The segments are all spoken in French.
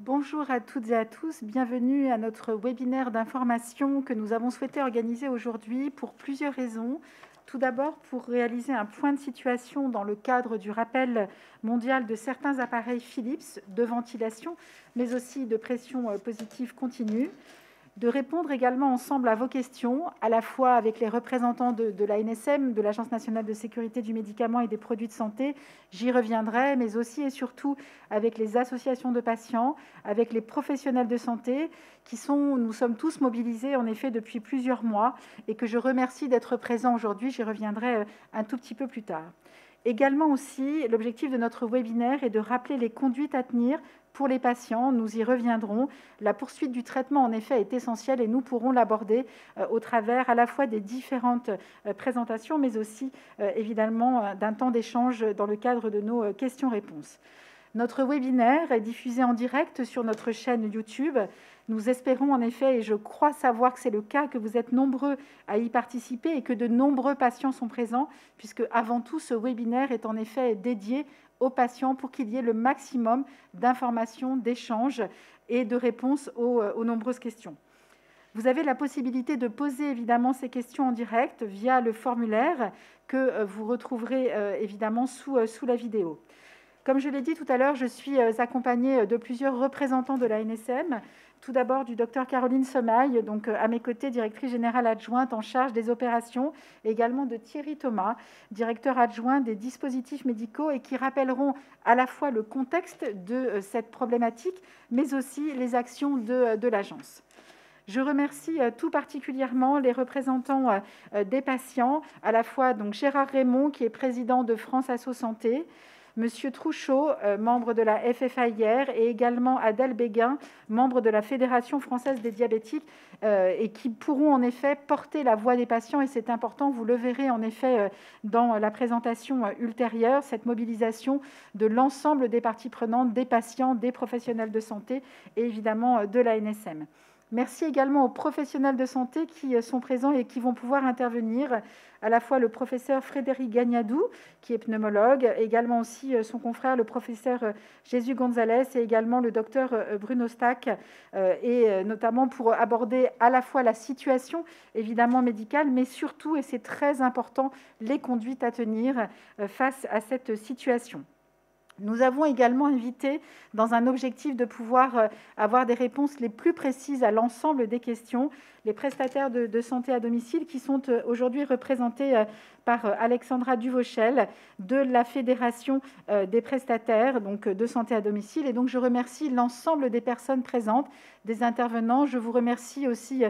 Bonjour à toutes et à tous, bienvenue à notre webinaire d'information que nous avons souhaité organiser aujourd'hui pour plusieurs raisons. Tout d'abord, pour réaliser un point de situation dans le cadre du rappel mondial de certains appareils Philips de ventilation, mais aussi de pression positive continue. De répondre également ensemble à vos questions, à la fois avec les représentants de l'ANSM, de l'Agence nationale de sécurité du médicament et des produits de santé, j'y reviendrai, mais aussi et surtout avec les associations de patients, avec les professionnels de santé, nous sommes tous mobilisés en effet depuis plusieurs mois et que je remercie d'être présents aujourd'hui. J'y reviendrai un tout petit peu plus tard. Également aussi, l'objectif de notre webinaire est de rappeler les conduites à tenir pour les patients. Nous y reviendrons. La poursuite du traitement, en effet, est essentielle et nous pourrons l'aborder au travers à la fois des différentes présentations, mais aussi, évidemment, d'un temps d'échange dans le cadre de nos questions-réponses. Notre webinaire est diffusé en direct sur notre chaîne YouTube. Nous espérons en effet, et je crois savoir que c'est le cas, que vous êtes nombreux à y participer et que de nombreux patients sont présents, puisque avant tout, ce webinaire est en effet dédié aux patients pour qu'il y ait le maximum d'informations, d'échanges et de réponses aux nombreuses questions. Vous avez la possibilité de poser évidemment ces questions en direct via le formulaire que vous retrouverez évidemment sous la vidéo. Comme je l'ai dit tout à l'heure, je suis accompagnée de plusieurs représentants de l'ANSM. Tout d'abord du docteur Caroline Semaille, donc à mes côtés, directrice générale adjointe en charge des opérations, et également de Thierry Thomas, directeur adjoint des dispositifs médicaux, et qui rappelleront à la fois le contexte de cette problématique, mais aussi les actions de l'agence. Je remercie tout particulièrement les représentants des patients, à la fois donc Gérard Raymond, qui est président de France Asso Santé, Monsieur Trouchot, membre de la FFAIR, et également Adèle Béguin, membre de la Fédération française des diabétiques, et qui pourront en effet porter la voix des patients. Et c'est important, vous le verrez en effet dans la présentation ultérieure, cette mobilisation de l'ensemble des parties prenantes, des patients, des professionnels de santé et évidemment de l'ANSM. Merci également aux professionnels de santé qui sont présents et qui vont pouvoir intervenir, à la fois le professeur Frédéric Gagnadou, qui est pneumologue, également aussi son confrère, le professeur Jésus Gonzalez, et également le docteur Bruno Stack, et notamment pour aborder à la fois la situation, évidemment médicale, mais surtout, et c'est très important, les conduites à tenir face à cette situation. Nous avons également invité, dans un objectif de pouvoir avoir des réponses les plus précises à l'ensemble des questions, les prestataires de santé à domicile qui sont aujourd'hui représentés par Alexandra Duvauchel de la Fédération des prestataires donc, de santé à domicile. Et donc, je remercie l'ensemble des personnes présentes, des intervenants. Je vous remercie aussi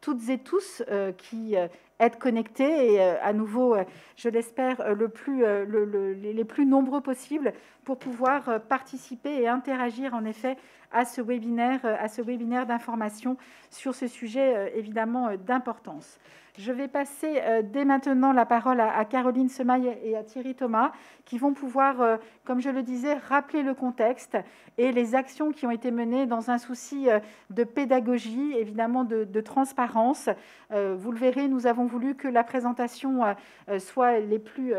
toutes et tous qui êtes connectés et à nouveau, je l'espère, les plus nombreux possibles pour pouvoir participer et interagir en effet à ce webinaire d'information sur ce sujet évidemment d'importance. Je vais passer dès maintenant la parole à Caroline Semaille et à Thierry Thomas qui vont pouvoir, comme je le disais, rappeler le contexte et les actions qui ont été menées dans un souci de pédagogie, évidemment de transparence. Vous le verrez, nous avons voulu que la présentation soit les plus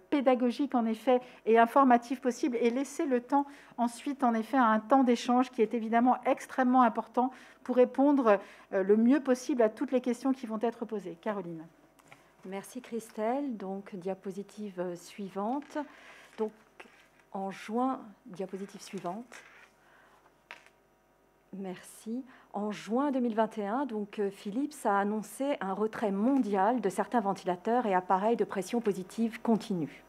pédagogiques en effet et informatives possibles et laisser le temps ensuite en effet à un temps d'échange qui est évidemment extrêmement important pour répondre le mieux possible à toutes les questions qui vont être posées. Caroline. Merci Christelle. Donc, diapositive suivante. Donc, en juin, diapositive suivante. Merci. En juin 2021, donc, Philips a annoncé un retrait mondial de certains ventilateurs et appareils de pression positive continue.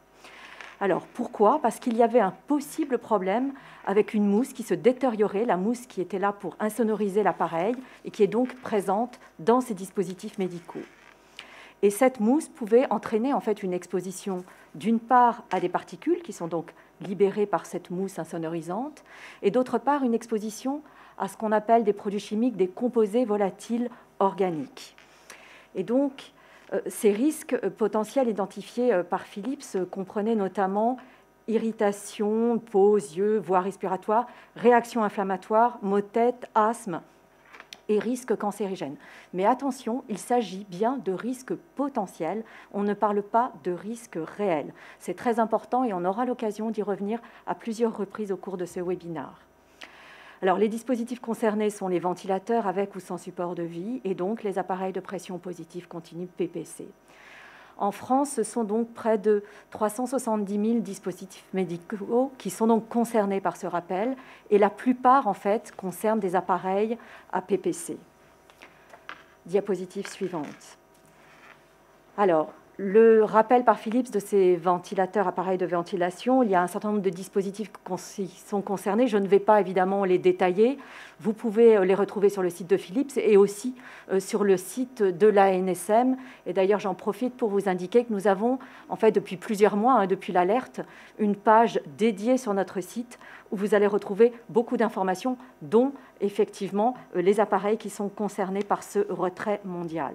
Alors, pourquoi? Parce qu'il y avait un possible problème avec une mousse qui se détériorait, la mousse qui était là pour insonoriser l'appareil et qui est donc présente dans ces dispositifs médicaux. Et cette mousse pouvait entraîner en fait une exposition d'une part à des particules qui sont donc libérées par cette mousse insonorisante et d'autre part une exposition à ce qu'on appelle des produits chimiques, des composés volatiles organiques. Et donc, ces risques potentiels identifiés par Philips comprenaient notamment irritation, peau, yeux, voies respiratoires, réactions inflammatoires, maux de tête, asthme et risques cancérigènes. Mais attention, il s'agit bien de risques potentiels, on ne parle pas de risques réels. C'est très important et on aura l'occasion d'y revenir à plusieurs reprises au cours de ce webinaire. Alors, les dispositifs concernés sont les ventilateurs avec ou sans support de vie et donc les appareils de pression positive continue PPC. En France, ce sont donc près de 370 000 dispositifs médicaux qui sont donc concernés par ce rappel et la plupart, en fait, concernent des appareils à PPC. Diapositive suivante. Alors, le rappel par Philips de ces ventilateurs, appareils de ventilation, il y a un certain nombre de dispositifs qui sont concernés. Je ne vais pas évidemment les détailler. Vous pouvez les retrouver sur le site de Philips et aussi sur le site de l'ANSM. Et d'ailleurs, j'en profite pour vous indiquer que nous avons, en fait, depuis plusieurs mois, depuis l'alerte, une page dédiée sur notre site où vous allez retrouver beaucoup d'informations, dont effectivement les appareils qui sont concernés par ce retrait mondial.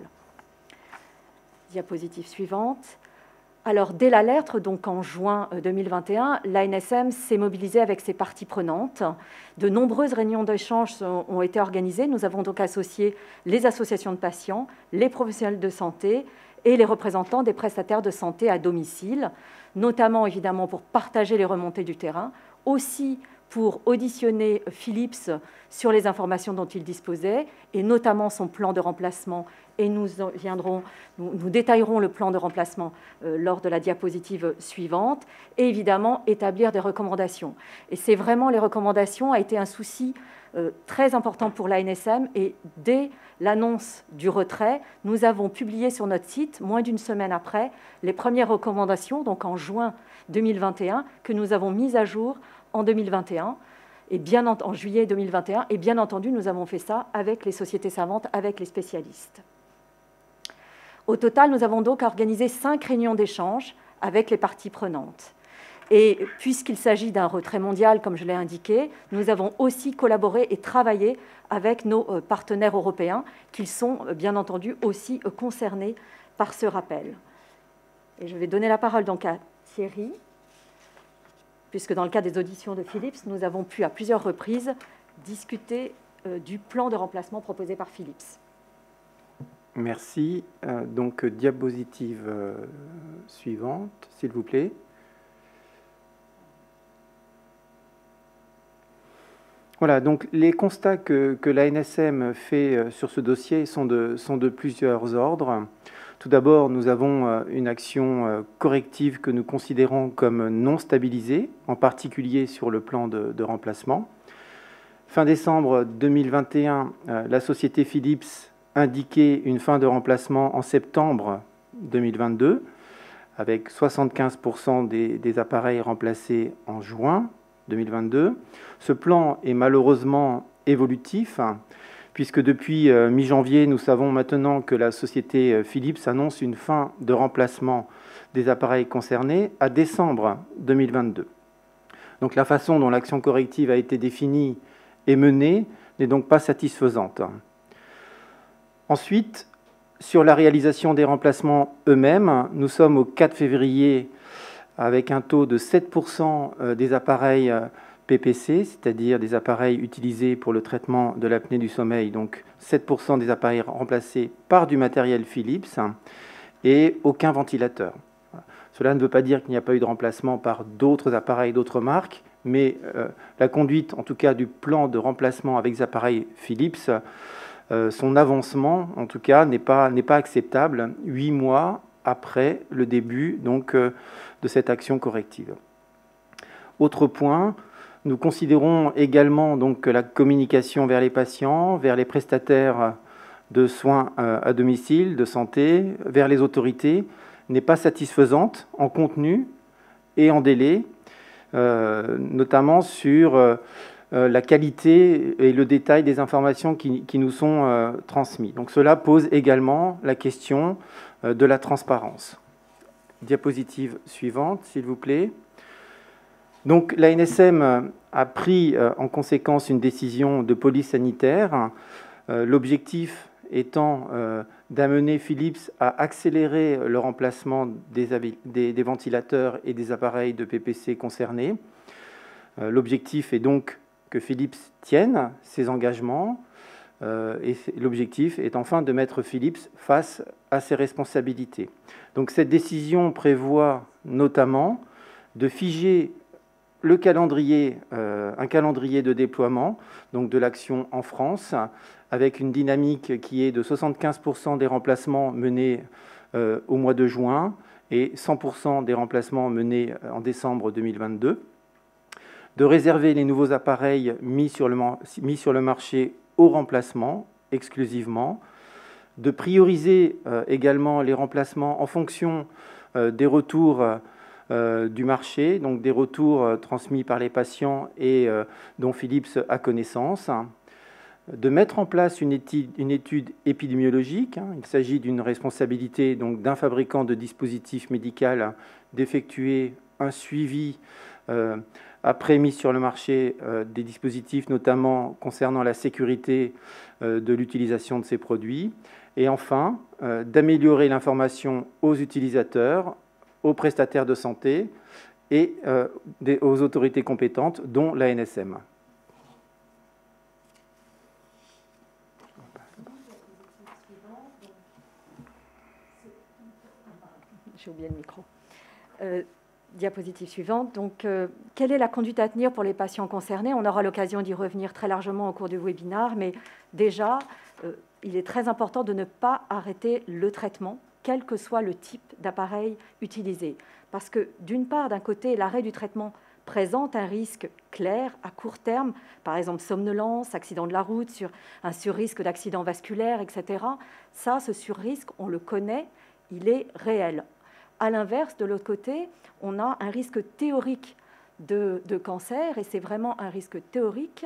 Diapositive suivante. Alors, dès l'alerte, donc en juin 2021, l'ANSM s'est mobilisée avec ses parties prenantes. De nombreuses réunions d'échange ont été organisées. Nous avons donc associé les associations de patients, les professionnels de santé et les représentants des prestataires de santé à domicile, notamment évidemment pour partager les remontées du terrain, aussi pour auditionner Philips sur les informations dont il disposait, et notamment son plan de remplacement. Et nous détaillerons le plan de remplacement lors de la diapositive suivante, et évidemment établir des recommandations. Et c'est vraiment, les recommandations a été un souci très important pour l'ANSM, et dès l'annonce du retrait, nous avons publié sur notre site, moins d'une semaine après, les premières recommandations, donc en juin 2021, que nous avons mises à jour en 2021, et en juillet 2021, et bien entendu, nous avons fait ça avec les sociétés savantes, avec les spécialistes. Au total, nous avons donc organisé 5 réunions d'échange avec les parties prenantes. Et puisqu'il s'agit d'un retrait mondial, comme je l'ai indiqué, nous avons aussi collaboré et travaillé avec nos partenaires européens, qui sont bien entendu aussi concernés par ce rappel. Et je vais donner la parole donc à Thierry, puisque dans le cadre des auditions de Philips, nous avons pu à plusieurs reprises discuter du plan de remplacement proposé par Philips. Merci. Donc, diapositive suivante, s'il vous plaît. Voilà, donc les constats que l'ANSM fait sur ce dossier sont de plusieurs ordres. Tout d'abord, nous avons une action corrective que nous considérons comme non stabilisée, en particulier sur le plan de remplacement. Fin décembre 2021, la société Philips indiquait une fin de remplacement en septembre 2022, avec 75% des appareils remplacés en juin 2022. Ce plan est malheureusement évolutif, puisque depuis mi-janvier, nous savons maintenant que la société Philips annonce une fin de remplacement des appareils concernés à décembre 2022. Donc la façon dont l'action corrective a été définie et menée n'est donc pas satisfaisante. Ensuite, sur la réalisation des remplacements eux-mêmes, nous sommes au 4 février avec un taux de 7% des appareils PPC, c'est-à-dire des appareils utilisés pour le traitement de l'apnée du sommeil, donc 7% des appareils remplacés par du matériel Philips et aucun ventilateur. Cela ne veut pas dire qu'il n'y a pas eu de remplacement par d'autres appareils, d'autres marques, mais la conduite, en tout cas, du plan de remplacement avec des appareils Philips, son avancement, en tout cas, n'est pas acceptable 8 mois après le début donc, de cette action corrective. Autre point, nous considérons également donc, que la communication vers les patients, vers les prestataires de soins à domicile, de santé, vers les autorités, n'est pas satisfaisante en contenu et en délai, notamment sur la qualité et le détail des informations qui nous sont transmises. Donc cela pose également la question de la transparence. Diapositive suivante, s'il vous plaît. Donc l'ANSM a pris en conséquence une décision de police sanitaire, l'objectif étant d'amener Philips à accélérer le remplacement des ventilateurs et des appareils de PPC concernés. L'objectif est donc que Philips tienne ses engagements et l'objectif est enfin de mettre Philips face à ses responsabilités. Donc cette décision prévoit notamment de figer un calendrier de déploiement donc de l'action en France, avec une dynamique qui est de 75% des remplacements menés au mois de juin et 100% des remplacements menés en décembre 2022, de réserver les nouveaux appareils mis sur le marché au remplacement exclusivement, de prioriser également les remplacements en fonction des retours du marché, donc des retours transmis par les patients et dont Philips a connaissance, de mettre en place une étude épidémiologique. Il s'agit d'une responsabilité donc d'un fabricant de dispositifs médicaux d'effectuer un suivi après mise sur le marché des dispositifs, notamment concernant la sécurité de l'utilisation de ces produits. Et enfin, d'améliorer l'information aux utilisateurs, aux prestataires de santé et aux autorités compétentes, dont l'ANSM. J'ai oublié le micro. Diapositive suivante. Donc, quelle est la conduite à tenir pour les patients concernés? On aura l'occasion d'y revenir très largement au cours du webinaire, mais déjà, il est très important de ne pas arrêter le traitement, quel que soit le type d'appareil utilisé. Parce que, d'une part, d'un côté, l'arrêt du traitement présente un risque clair à court terme, par exemple somnolence, accident de la route, un surrisque d'accident vasculaire, etc. Ça, ce surrisque, on le connaît, il est réel. À l'inverse, de l'autre côté, on a un risque théorique de cancer, et c'est vraiment un risque théorique,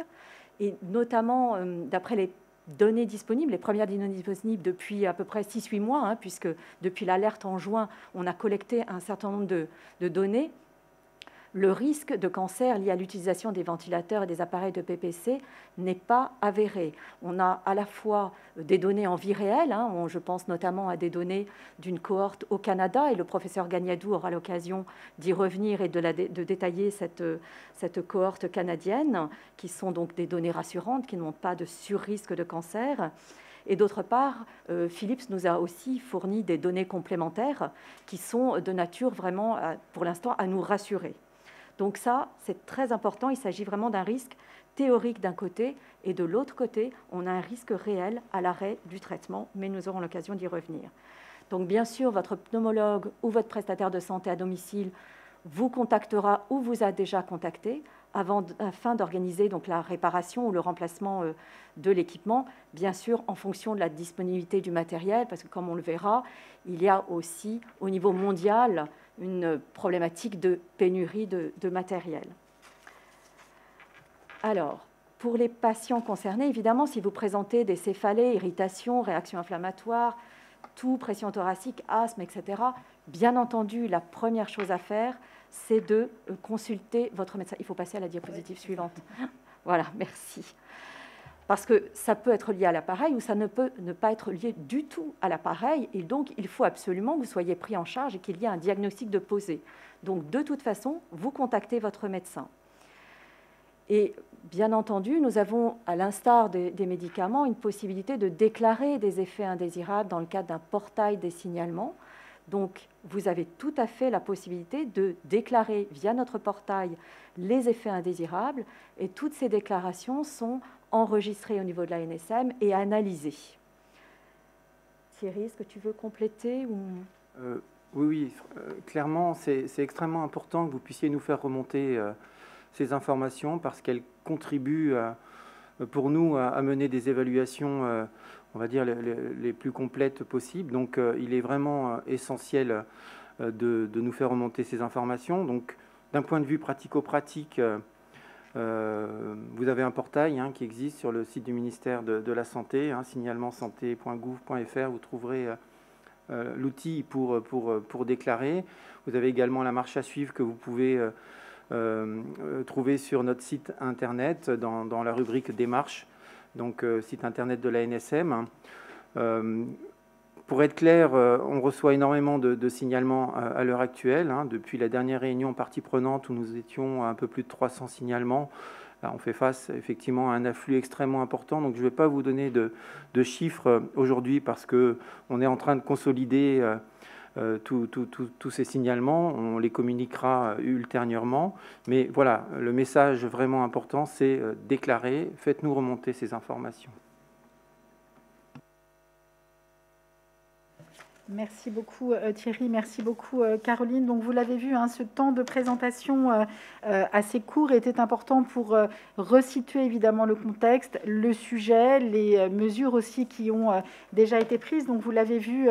et notamment d'après les données disponibles, les premières données disponibles depuis à peu près 6-8 mois, puisque depuis l'alerte en juin, on a collecté un certain nombre de données. Le risque de cancer lié à l'utilisation des ventilateurs et des appareils de PPC n'est pas avéré. On a à la fois des données en vie réelle, je pense notamment à des données d'une cohorte au Canada, et le professeur Gagnadou aura l'occasion d'y revenir et de détailler cette cohorte canadienne, qui sont donc des données rassurantes, qui n'ont pas de surrisque de cancer. Et d'autre part, Philips nous a aussi fourni des données complémentaires qui sont de nature vraiment, pour l'instant, à nous rassurer. Donc ça, c'est très important. Il s'agit vraiment d'un risque théorique d'un côté, et de l'autre côté, on a un risque réel à l'arrêt du traitement, mais nous aurons l'occasion d'y revenir. Donc bien sûr, votre pneumologue ou votre prestataire de santé à domicile vous contactera ou vous a déjà contacté afin d'organiser donc la réparation ou le remplacement de l'équipement, bien sûr en fonction de la disponibilité du matériel, parce que comme on le verra, il y a aussi au niveau mondial une problématique de pénurie de matériel. Alors, pour les patients concernés, évidemment, si vous présentez des céphalées, irritations, réactions inflammatoires, toux, pression thoracique, asthme, etc., bien entendu, la première chose à faire, c'est de consulter votre médecin. Il faut passer à la diapositive suivante. Voilà, merci. Parce que ça peut être lié à l'appareil ou ça ne peut ne pas être lié du tout à l'appareil. Et donc, il faut absolument que vous soyez pris en charge et qu'il y ait un diagnostic de posé. Donc, de toute façon, vous contactez votre médecin. Et bien entendu, nous avons, à l'instar des médicaments, une possibilité de déclarer des effets indésirables dans le cadre d'un portail des signalements. Donc, vous avez tout à fait la possibilité de déclarer via notre portail les effets indésirables, et toutes ces déclarations sont enregistrées au niveau de l'ANSM et analysées. Thierry, est-ce que tu veux compléter ou... Oui, clairement, c'est extrêmement important que vous puissiez nous faire remonter ces informations, parce qu'elles contribuent pour nous à mener des évaluations on va dire les plus complètes possibles. Donc il est vraiment essentiel de nous faire remonter ces informations. Donc d'un point de vue pratico-pratique, vous avez un portail qui existe sur le site du ministère de la Santé, signalement-santé.gouv.fr. Vous trouverez l'outil pour déclarer. Vous avez également la marche à suivre que vous pouvez trouver sur notre site internet dans la rubrique démarches, donc site internet de l'ANSM. Pour être clair, on reçoit énormément de signalements à l'heure actuelle. Depuis la dernière réunion partie prenante où nous étions à un peu plus de 300 signalements, là, on fait face effectivement à un afflux extrêmement important. Donc je ne vais pas vous donner de chiffres aujourd'hui, parce qu'on est en train de consolider tous ces signalements, on les communiquera ultérieurement. Mais voilà, le message vraiment important, c'est déclarer, faites-nous remonter ces informations. Merci beaucoup Thierry, merci beaucoup Caroline. Donc vous l'avez vu, hein, ce temps de présentation assez court était important pour resituer évidemment le contexte, le sujet, les mesures aussi qui ont déjà été prises. Donc vous l'avez vu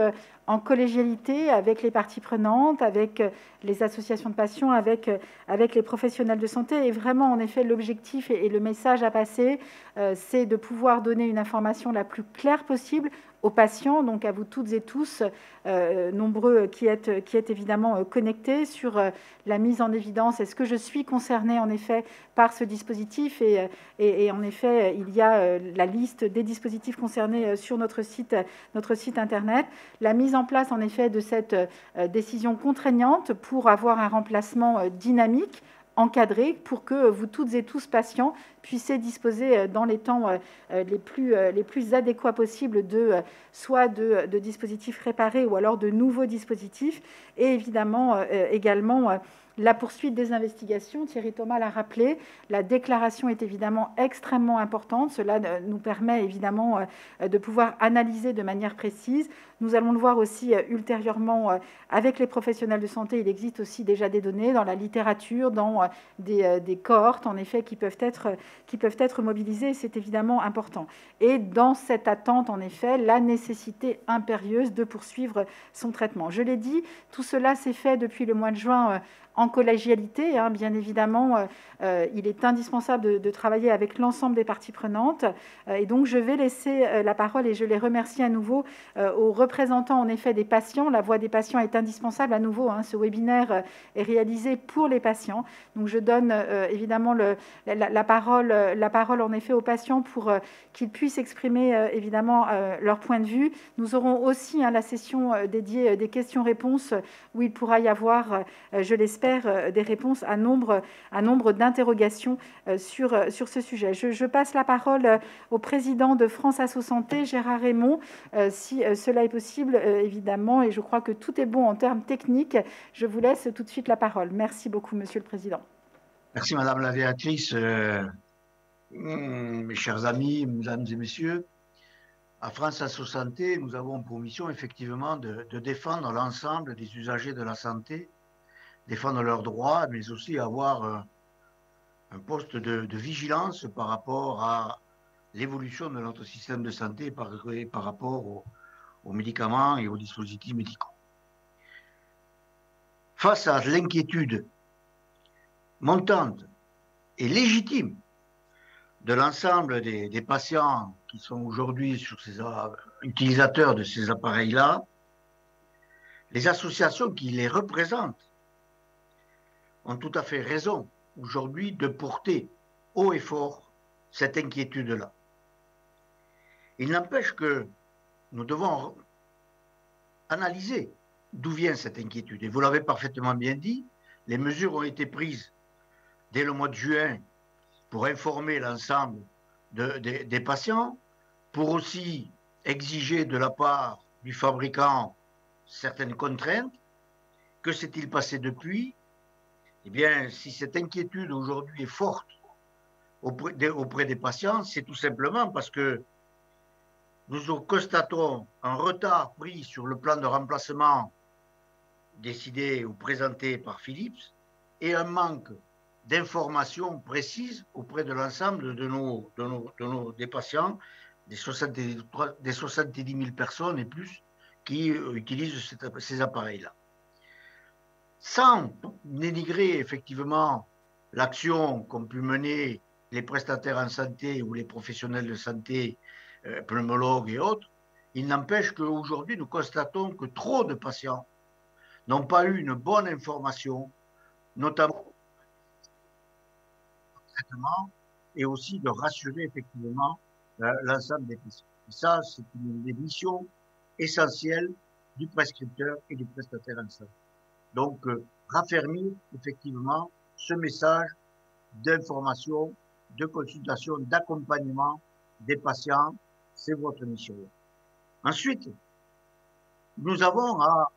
en collégialité avec les parties prenantes, avec les associations de patients, avec les professionnels de santé. Et vraiment, en effet, l'objectif et le message à passer, c'est de pouvoir donner une information la plus claire possible aux patients, donc à vous toutes et tous, nombreux qui êtes évidemment connectés sur la mise en évidence. Est-ce que je suis concernée en effet par ce dispositif et en effet, il y a la liste des dispositifs concernés sur notre site internet. La mise en place en effet de cette décision contraignante pour avoir un remplacement dynamique, encadré, pour que vous toutes et tous patients puissiez disposer dans les temps les plus adéquats possibles soit de dispositifs réparés ou alors de nouveaux dispositifs. Et évidemment également la poursuite des investigations. Thierry Thomas l'a rappelé, la déclaration est évidemment extrêmement importante. Cela nous permet évidemment de pouvoir analyser de manière précise. Nous allons le voir aussi ultérieurement avec les professionnels de santé. Il existe aussi déjà des données dans la littérature, dans des cohortes en effet qui peuvent être mobilisées. C'est évidemment important. Et dans cette attente, en effet, la nécessité impérieuse de poursuivre son traitement. Je l'ai dit, tout cela s'est fait depuis le mois de juin en collégialité, hein, bien évidemment, il est indispensable de travailler avec l'ensemble des parties prenantes. Et donc, je vais laisser la parole, et je les remercie à nouveau, aux représentants, en effet, des patients. La voix des patients est indispensable à nouveau. Hein, ce webinaire est réalisé pour les patients. Donc, je donne évidemment la parole, en effet, aux patients pour qu'ils puissent exprimer, évidemment, leur point de vue. Nous aurons aussi la session dédiée des questions-réponses où il pourra y avoir, je l'espère, des réponses à nombre d'interrogations sur ce sujet. Je passe la parole au président de France Asso Santé, Gérard Raymond, si cela est possible, évidemment, et je crois que tout est bon en termes techniques. Je vous laisse tout de suite la parole. Merci beaucoup, Monsieur le Président. Merci, Madame la Directrice. Mes chers amis, mesdames et messieurs, à France Asso Santé, nous avons pour mission effectivement de défendre l'ensemble des usagers de la santé, défendre leurs droits, mais aussi avoir un poste de vigilance par rapport à l'évolution de notre système de santé par rapport aux médicaments et aux dispositifs médicaux. Face à l'inquiétude montante et légitime de l'ensemble des patients qui sont aujourd'hui utilisateurs de ces appareils-là, les associations qui les représentent ont tout à fait raison aujourd'hui de porter haut et fort cette inquiétude-là. Il n'empêche que nous devons analyser d'où vient cette inquiétude. Et vous l'avez parfaitement bien dit, les mesures ont été prises dès le mois de juin pour informer l'ensemble des patients, pour aussi exiger de la part du fabricant certaines contraintes. Que s'est-il passé depuis ? Eh bien, si cette inquiétude aujourd'hui est forte auprès des patients, c'est tout simplement parce que nous constatons un retard pris sur le plan de remplacement décidé ou présenté par Philips et un manque d'informations précises auprès de l'ensemble des patients, des 70 000 personnes et plus qui utilisent ces appareils-là. Sans dénigrer effectivement l'action qu'ont pu mener les prestataires en santé ou les professionnels de santé, pneumologues et autres, il n'empêche qu'aujourd'hui, nous constatons que trop de patients n'ont pas eu une bonne information, notamment traitement, et aussi de rassurer effectivement l'ensemble des patients. Et ça, c'est une des missions essentielles du prescripteur et du prestataire en santé. Donc, raffermir effectivement ce message d'information, de consultation, d'accompagnement des patients, c'est votre mission. Ensuite, nous avons à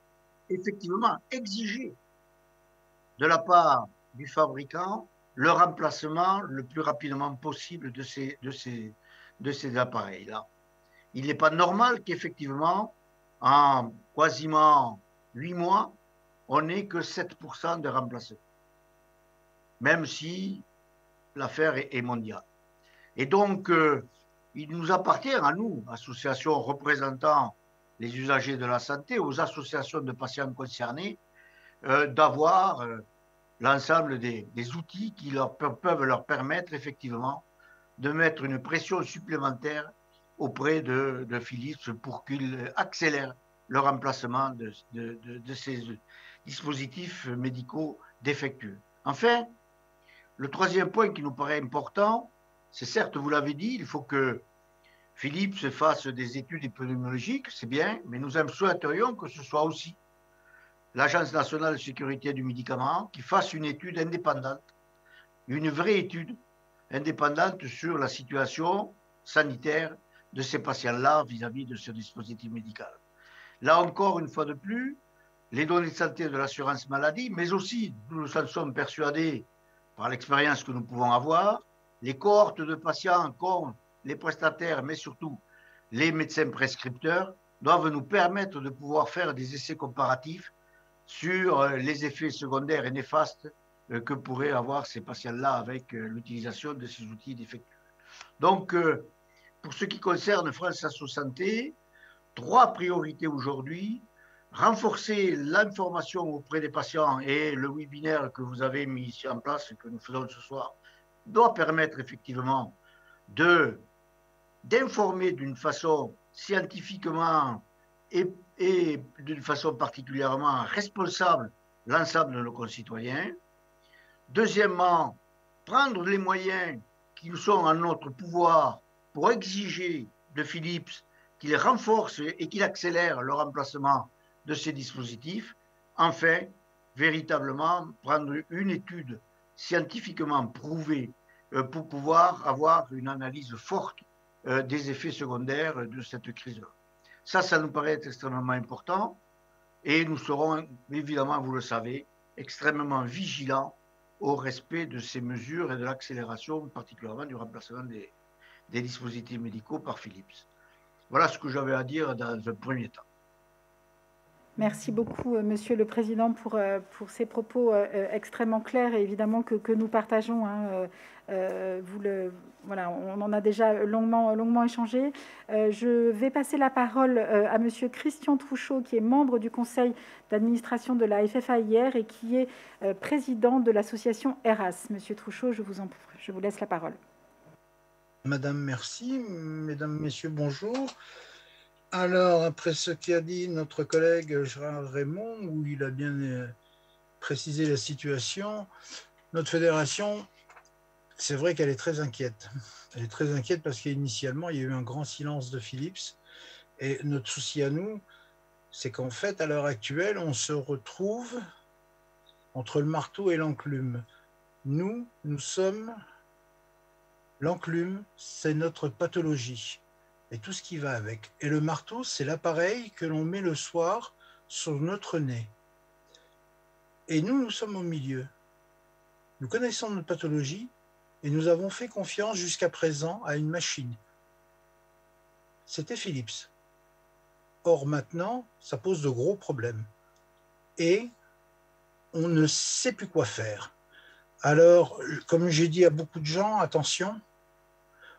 effectivement exiger de la part du fabricant le remplacement le plus rapidement possible de ces appareils-là. Il n'est pas normal qu'effectivement, en quasiment 8 mois, on n'ait que 7% de remplacement, même si l'affaire est mondiale. Et donc, il nous appartient à nous, associations représentant les usagers de la santé, aux associations de patients concernés, d'avoir l'ensemble des outils qui peuvent leur permettre effectivement de mettre une pression supplémentaire auprès de Philips pour qu'il accélère le remplacement de ces dispositifs médicaux défectueux. Enfin, le troisième point qui nous paraît important, c'est certes, vous l'avez dit, il faut que Philips fasse des études épidémiologiques, c'est bien, mais nous souhaiterions que ce soit aussi l'Agence nationale de sécurité du médicament qui fasse une étude indépendante, une vraie étude indépendante sur la situation sanitaire de ces patients-là vis-à-vis de ce dispositif médical. Là encore, une fois de plus, les données de santé de l'assurance maladie, mais aussi, nous en sommes persuadés par l'expérience que nous pouvons avoir, les cohortes de patients comme les prestataires, mais surtout les médecins prescripteurs, doivent nous permettre de pouvoir faire des essais comparatifs sur les effets secondaires et néfastes que pourraient avoir ces patients-là avec l'utilisation de ces outils défectueux. Donc, pour ce qui concerne France Asso Santé, 3 priorités aujourd'hui: renforcer l'information auprès des patients, et le webinaire que vous avez mis ici en place, que nous faisons ce soir, doit permettre effectivement d'informer d'une façon scientifiquement et d'une façon particulièrement responsable l'ensemble de nos concitoyens. Deuxièmement, prendre les moyens qui sont en notre pouvoir pour exiger de Philips qu'il renforce et qu'il accélère le remplacement de ces dispositifs. Enfin, véritablement prendre une étude scientifiquement prouvée pour pouvoir avoir une analyse forte des effets secondaires de cette crise-là. Ça nous paraît extrêmement important, et nous serons évidemment, vous le savez, extrêmement vigilants au respect de ces mesures et de l'accélération, particulièrement du remplacement des dispositifs médicaux par Philips. Voilà ce que j'avais à dire dans un premier temps. Merci beaucoup, Monsieur le Président, pour ces propos extrêmement clairs et évidemment que nous partageons. Voilà, on en a déjà longuement échangé. Je vais passer la parole à Monsieur Christian Trouchot, qui est membre du conseil d'administration de la FFAIR et qui est président de l'association ERAS. Monsieur Trouchot, je vous laisse la parole. Madame, merci. Mesdames, Messieurs, bonjour. Alors, après ce qu'a dit notre collègue Gérard Raymond, où il a bien précisé la situation, notre fédération, c'est vrai qu'elle est très inquiète. Elle est très inquiète parce qu'initialement, il y a eu un grand silence de Philips. Et notre souci à nous, c'est qu'en fait, à l'heure actuelle, on se retrouve entre le marteau et l'enclume. Nous sommes... L'enclume, c'est notre pathologie et tout ce qui va avec. Et le marteau, c'est l'appareil que l'on met le soir sur notre nez. Et nous sommes au milieu. Nous connaissons notre pathologie et nous avons fait confiance jusqu'à présent à une machine. C'était Philips. Or maintenant, ça pose de gros problèmes. Et on ne sait plus quoi faire. Alors, comme j'ai dit à beaucoup de gens, attention,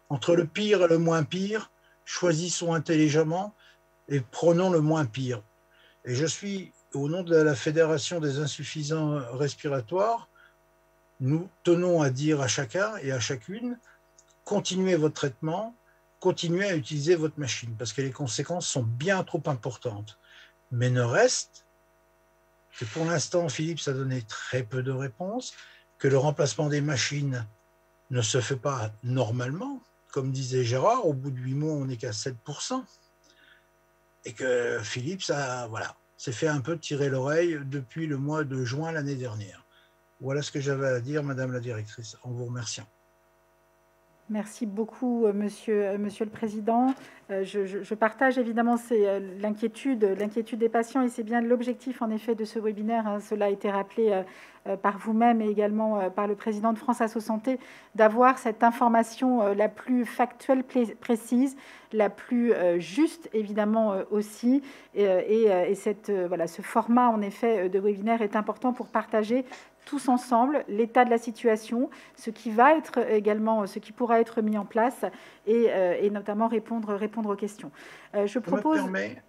entre le pire et le moins pire, choisissons intelligemment et prenons le moins pire. Et je suis, au nom de la Fédération des insuffisants respiratoires, nous tenons à dire à chacun et à chacune, continuez votre traitement, continuez à utiliser votre machine, parce que les conséquences sont bien trop importantes. Mais ne reste que pour l'instant, Philips a donné très peu de réponses, que le remplacement des machines ne se fait pas normalement. Comme disait Gérard, au bout de 8 mois, on n'est qu'à 7%. Et que Philips s'est fait un peu tirer l'oreille depuis le mois de juin l'année dernière. Voilà ce que j'avais à dire, Madame la Directrice, en vous remerciant. Merci beaucoup, monsieur le Président. Je partage évidemment l'inquiétude des patients et c'est bien l'objectif en effet de ce webinaire, hein. Cela a été rappelé par vous-même et également par le président de France Asso Santé, d'avoir cette information la plus factuelle, précise, la plus juste évidemment aussi. Voilà, ce format en effet de webinaire est important pour partager tous ensemble l'état de la situation, ce qui pourra être mis en place et notamment répondre aux questions. Je propose... me permets...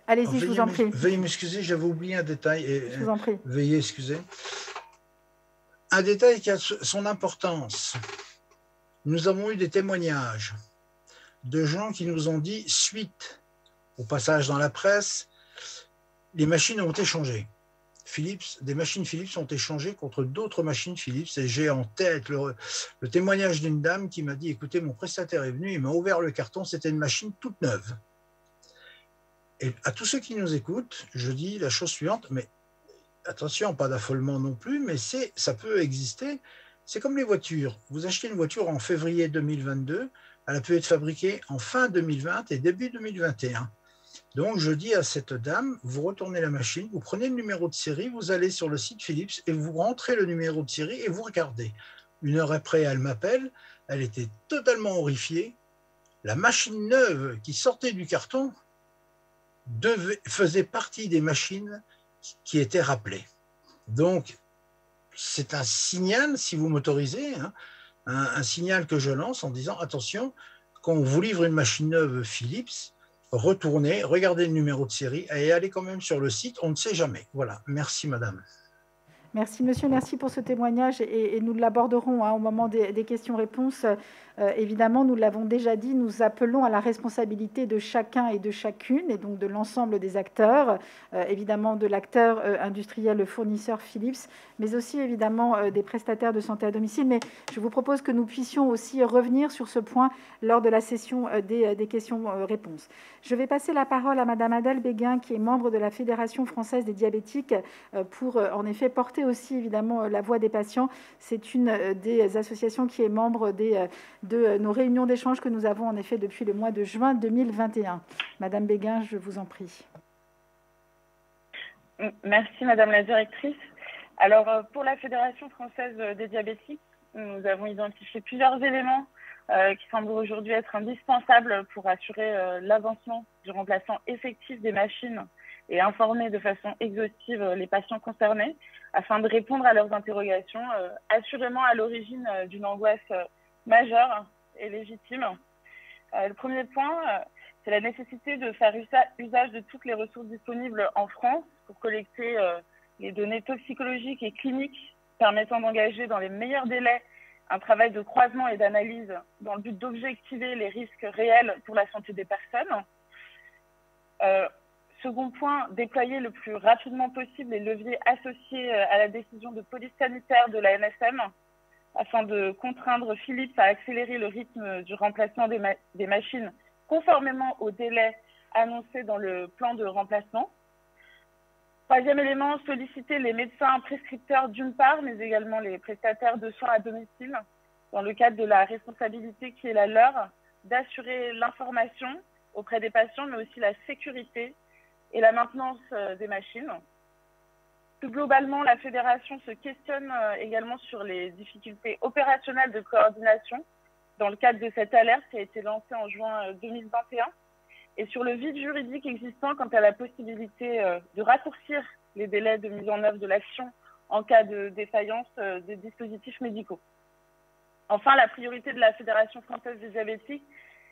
Allez-y, je vous en prie. Veuillez m'excuser, j'avais oublié un détail. Je vous en prie. Veuillez excuser. Un détail qui a son importance. Nous avons eu des témoignages de gens qui nous ont dit, suite au passage dans la presse, les machines ont été changées. Des machines Philips ont échangé contre d'autres machines Philips et j'ai en tête le témoignage d'une dame qui m'a dit, écoutez, mon prestataire est venu, il m'a ouvert le carton, c'était une machine toute neuve. Et à tous ceux qui nous écoutent, je dis la chose suivante, mais attention, pas d'affolement non plus, mais ça peut exister. C'est comme les voitures. Vous achetez une voiture en février 2022, elle a pu être fabriquée en fin 2020 et début 2021. Donc, je dis à cette dame, vous retournez la machine, vous prenez le numéro de série, vous allez sur le site Philips et vous rentrez le numéro de série et vous regardez. 1 heure après, elle m'appelle, elle était totalement horrifiée. La machine neuve qui sortait du carton faisait partie des machines qui étaient rappelées. Donc, c'est un signal, si vous m'autorisez, hein, un signal que je lance en disant, attention, quand on vous livre une machine neuve Philips, retournez, regardez le numéro de série et allez quand même sur le site, on ne sait jamais. Voilà, merci madame. Merci monsieur, merci pour ce témoignage et nous l'aborderons au moment des questions-réponses. Évidemment, nous l'avons déjà dit, nous appelons à la responsabilité de chacun et de chacune, et donc de l'ensemble des acteurs, évidemment de l'acteur industriel, le fournisseur Philips, mais aussi évidemment des prestataires de santé à domicile. Mais je vous propose que nous puissions aussi revenir sur ce point lors de la session des questions-réponses. Je vais passer la parole à madame Adèle Béguin, qui est membre de la Fédération française des diabétiques, pour en effet porter aussi évidemment la voix des patients. C'est une des associations qui est membre de nos réunions d'échange que nous avons en effet depuis le mois de juin 2021. Madame Béguin, je vous en prie. Merci Madame la directrice. Alors pour la Fédération française des diabétiques, nous avons identifié plusieurs éléments qui semblent aujourd'hui être indispensables pour assurer l'avancement du remplacement effectif des machines et informer de façon exhaustive les patients concernés afin de répondre à leurs interrogations, assurément à l'origine d'une angoisse majeure et légitime. Le premier point, c'est la nécessité de faire usage de toutes les ressources disponibles en France pour collecter les données toxicologiques et cliniques permettant d'engager dans les meilleurs délais un travail de croisement et d'analyse dans le but d'objectiver les risques réels pour la santé des personnes. Second point, déployer le plus rapidement possible les leviers associés à la décision de police sanitaire de l'ANSM afin de contraindre Philips à accélérer le rythme du remplacement des machines conformément au délai annoncé dans le plan de remplacement. Troisième élément, solliciter les médecins prescripteurs d'une part, mais également les prestataires de soins à domicile, dans le cadre de la responsabilité qui est la leur, d'assurer l'information auprès des patients, mais aussi la sécurité et la maintenance des machines. Plus globalement, la fédération se questionne également sur les difficultés opérationnelles de coordination dans le cadre de cette alerte qui a été lancée en juin 2021 et sur le vide juridique existant quant à la possibilité de raccourcir les délais de mise en œuvre de l'action en cas de défaillance des dispositifs médicaux. Enfin, la priorité de la Fédération française des diabétiques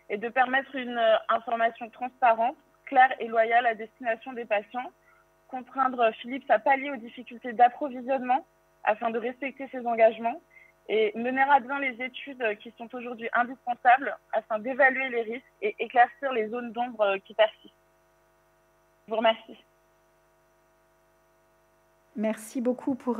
est de permettre une information transparente, claire et loyale à destination des patients, contraindre Philips à pallier aux difficultés d'approvisionnement afin de respecter ses engagements et mener à bien les études qui sont aujourd'hui indispensables afin d'évaluer les risques et éclaircir les zones d'ombre qui persistent. Je vous remercie. Merci beaucoup pour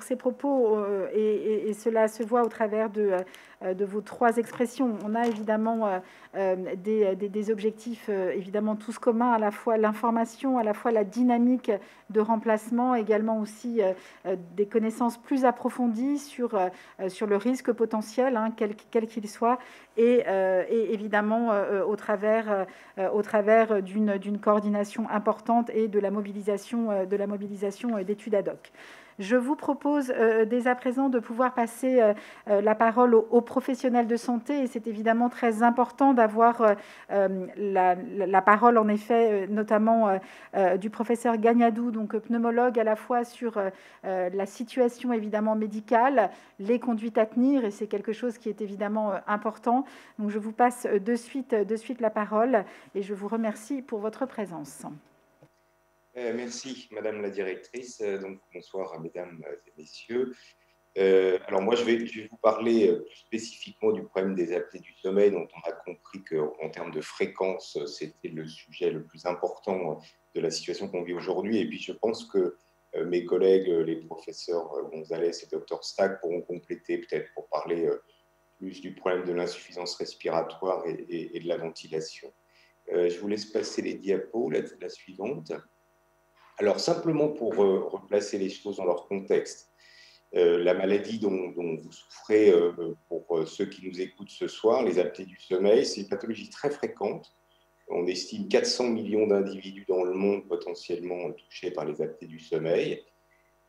ces propos et cela se voit au travers de vos 3 expressions. On a évidemment des objectifs évidemment tous communs, à la fois l'information, à la fois la dynamique de remplacement, également aussi des connaissances plus approfondies sur le risque potentiel, hein, quel qu'il soit, et évidemment au travers d'une coordination importante et de la mobilisation d'études ad hoc. Je vous propose dès à présent de pouvoir passer la parole aux professionnels de santé, et c'est évidemment très important d'avoir la parole, en effet, notamment du professeur Gagnadou, donc pneumologue à la fois sur la situation évidemment médicale, les conduites à tenir, et c'est quelque chose qui est évidemment important. Donc je vous passe de suite la parole et je vous remercie pour votre présence. Merci, Madame la directrice. Donc, bonsoir à Mesdames et Messieurs. Alors moi, je vais vous parler plus spécifiquement du problème des apnées du sommeil, dont on a compris qu'en termes de fréquence, c'était le sujet le plus important de la situation qu'on vit aujourd'hui. Et puis, je pense que mes collègues, les professeurs Gonzalez et Dr Stack, pourront compléter peut-être pour parler plus du problème de l'insuffisance respiratoire et de la ventilation. Je vous laisse passer les diapos, la suivante. Alors, simplement pour replacer les choses dans leur contexte, la maladie dont vous souffrez, pour ceux qui nous écoutent ce soir, les apnées du sommeil, c'est une pathologie très fréquente. On estime 400 millions d'individus dans le monde potentiellement touchés par les apnées du sommeil,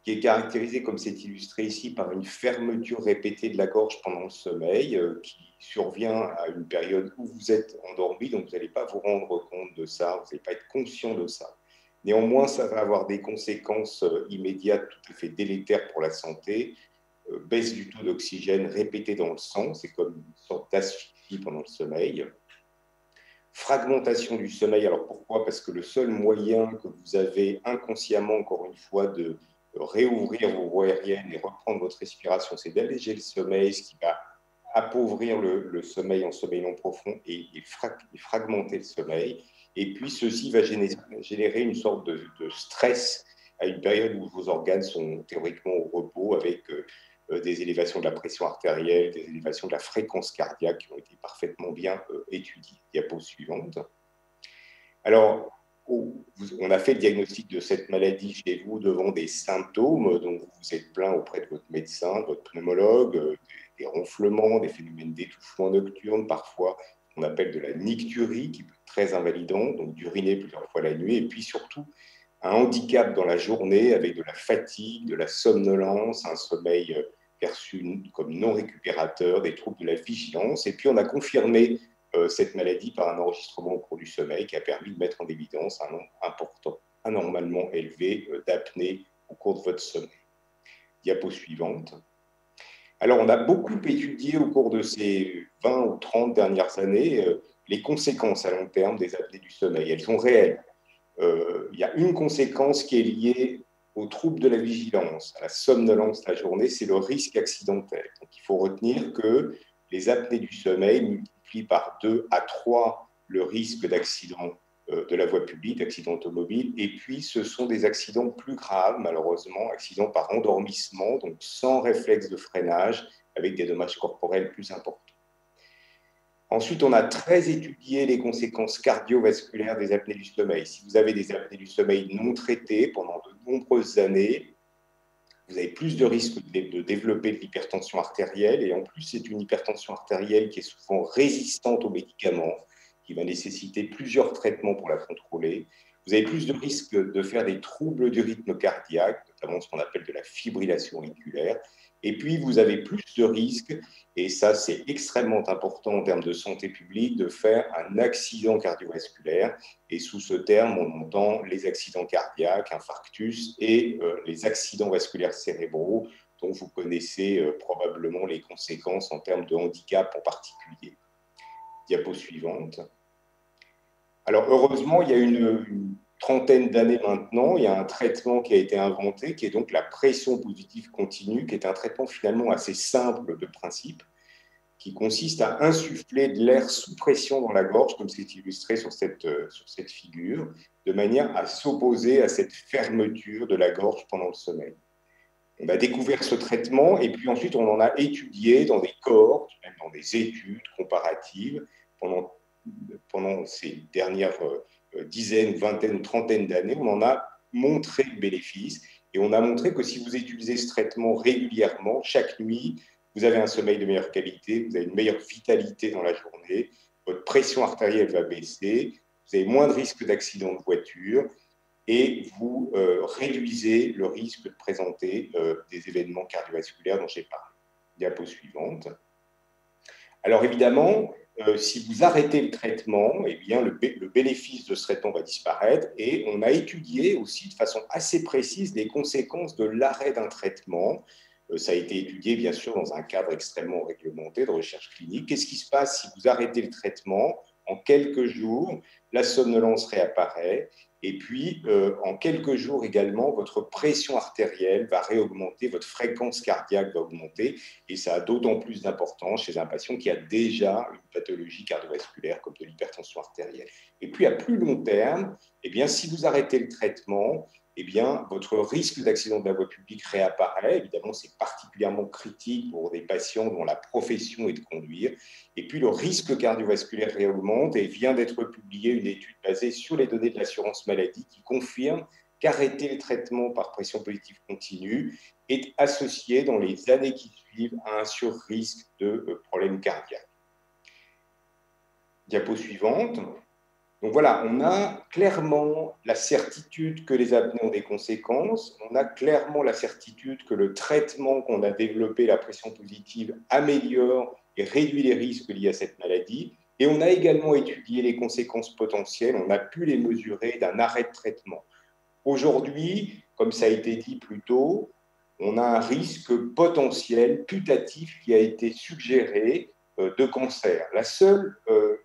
qui est caractérisée, comme c'est illustré ici, par une fermeture répétée de la gorge pendant le sommeil, qui survient à une période où vous êtes endormi, donc vous n'allez pas vous rendre compte de ça, vous n'allez pas être conscient de ça. Néanmoins, ça va avoir des conséquences immédiates tout à fait délétères pour la santé. Baisse du taux d'oxygène répété dans le sang, c'est comme une sorte d'asphyxie pendant le sommeil. Fragmentation du sommeil, alors pourquoi? Parce que le seul moyen que vous avez inconsciemment, encore une fois, de réouvrir vos voies aériennes et reprendre votre respiration, c'est d'alléger le sommeil, ce qui va appauvrir le sommeil en sommeil non profond et fragmenter le sommeil. Et puis, ceci va générer une sorte de stress à une période où vos organes sont théoriquement au repos, avec des élévations de la pression artérielle, des élévations de la fréquence cardiaque qui ont été parfaitement bien étudiées. Diapo suivante. Alors, on a fait le diagnostic de cette maladie chez vous devant des symptômes dont vous vous êtes plaint auprès de votre médecin, de votre pneumologue, des ronflements, des phénomènes d'étouffement nocturne, parfois on appelle de la nicturie, qui peut être très invalidant, donc d'uriner plusieurs fois la nuit, et puis surtout un handicap dans la journée avec de la fatigue, de la somnolence, un sommeil perçu comme non récupérateur, des troubles de la vigilance. Et puis on a confirmé cette maladie par un enregistrement au cours du sommeil qui a permis de mettre en évidence un nombre important, anormalement élevé d'apnées au cours de votre sommeil. Diapo suivante. Alors, on a beaucoup étudié au cours de ces 20 ou 30 dernières années les conséquences à long terme des apnées du sommeil. Elles sont réelles. Il y a une conséquence qui est liée aux troubles de la vigilance, à la somnolence la journée, c'est le risque accidentel. Donc, il faut retenir que les apnées du sommeil multiplient par 2 à 3 le risque d'accident de la voie publique, d'accidents automobiles, et puis ce sont des accidents plus graves, malheureusement, accidents par endormissement, donc sans réflexe de freinage, avec des dommages corporels plus importants. Ensuite, on a très étudié les conséquences cardiovasculaires des apnées du sommeil. Si vous avez des apnées du sommeil non traitées pendant de nombreuses années, vous avez plus de risques de développer de l'hypertension artérielle, et en plus, c'est une hypertension artérielle qui est souvent résistante aux médicaments, qui va nécessiter plusieurs traitements pour la contrôler. Vous avez plus de risques de faire des troubles du rythme cardiaque, notamment ce qu'on appelle de la fibrillation auriculaire. Et puis, vous avez plus de risques, et ça, c'est extrêmement important en termes de santé publique, de faire un accident cardiovasculaire. Et sous ce terme, on entend les accidents cardiaques, infarctus, et les accidents vasculaires cérébraux, dont vous connaissez probablement les conséquences en termes de handicap en particulier. Diapo suivante. Alors, heureusement, il y a une trentaine d'années maintenant, il y a un traitement qui a été inventé, qui est donc la pression positive continue, qui est un traitement finalement assez simple de principe, qui consiste à insuffler de l'air sous pression dans la gorge, comme c'est illustré sur cette figure. de manière à s'opposer à cette fermeture de la gorge pendant le sommeil. On a découvert ce traitement et puis ensuite on en a étudié dans des cohortes, même dans des études comparatives pendant ces dernières dizaines, vingtaines ou trentaines d'années. On en a montré le bénéfice et on a montré que si vous utilisez ce traitement régulièrement, chaque nuit, vous avez un sommeil de meilleure qualité, vous avez une meilleure vitalité dans la journée, votre pression artérielle va baisser, vous avez moins de risques d'accident de voiture et vous réduisez le risque de présenter des événements cardiovasculaires dont j'ai parlé. Diapo suivante. Alors évidemment, si vous arrêtez le traitement, eh bien, le bénéfice de ce traitement va disparaître et on a étudié aussi de façon assez précise les conséquences de l'arrêt d'un traitement. Ça a été étudié, bien sûr, dans un cadre extrêmement réglementé de recherche clinique. Qu'est-ce qui se passe si vous arrêtez le traitement? En quelques jours, la somnolence réapparaît. Et puis, en quelques jours également, votre pression artérielle va réaugmenter, votre fréquence cardiaque va augmenter. Et ça a d'autant plus d'importance chez un patient qui a déjà une pathologie cardiovasculaire comme de l'hypertension artérielle. Et puis, à plus long terme, eh bien, si vous arrêtez le traitement, eh bien, votre risque d'accident de la voie publique réapparaît. Évidemment, c'est particulièrement critique pour des patients dont la profession est de conduire. Et puis, le risque cardiovasculaire réaugmente et vient d'être publiée une étude basée sur les données de l'assurance maladie qui confirme qu'arrêter le traitement par pression positive continue est associé dans les années qui suivent à un surrisque de problèmes cardiaques. Diapo suivante. Donc voilà, on a clairement la certitude que les apnées ont des conséquences, on a clairement la certitude que le traitement qu'on a développé, la pression positive, améliore et réduit les risques liés à cette maladie. Et on a également étudié les conséquences potentielles, on a pu les mesurer d'un arrêt de traitement. Aujourd'hui, comme ça a été dit plus tôt, on a un risque potentiel putatif qui a été suggéré de cancer. La seule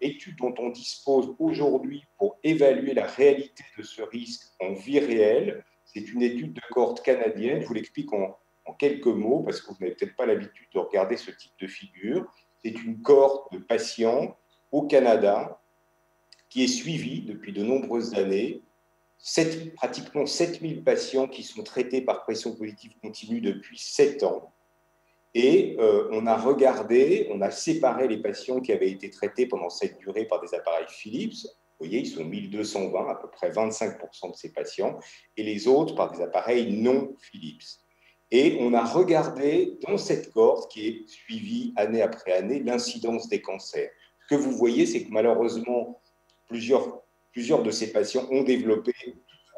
étude dont on dispose aujourd'hui pour évaluer la réalité de ce risque en vie réelle, c'est une étude de cohorte canadienne. Je vous l'explique en quelques mots parce que vous n'avez peut-être pas l'habitude de regarder ce type de figure. C'est une cohorte de patients au Canada qui est suivie depuis de nombreuses années. Pratiquement 7000 patients qui sont traités par pression positive continue depuis 7 ans. Et on a regardé, on a séparé les patients qui avaient été traités pendant cette durée par des appareils Philips. Vous voyez, ils sont 1220, à peu près 25% de ces patients, et les autres par des appareils non Philips. Et on a regardé dans cette cohorte qui est suivie année après année l'incidence des cancers. Ce que vous voyez, c'est que malheureusement, plusieurs de ces patients ont développé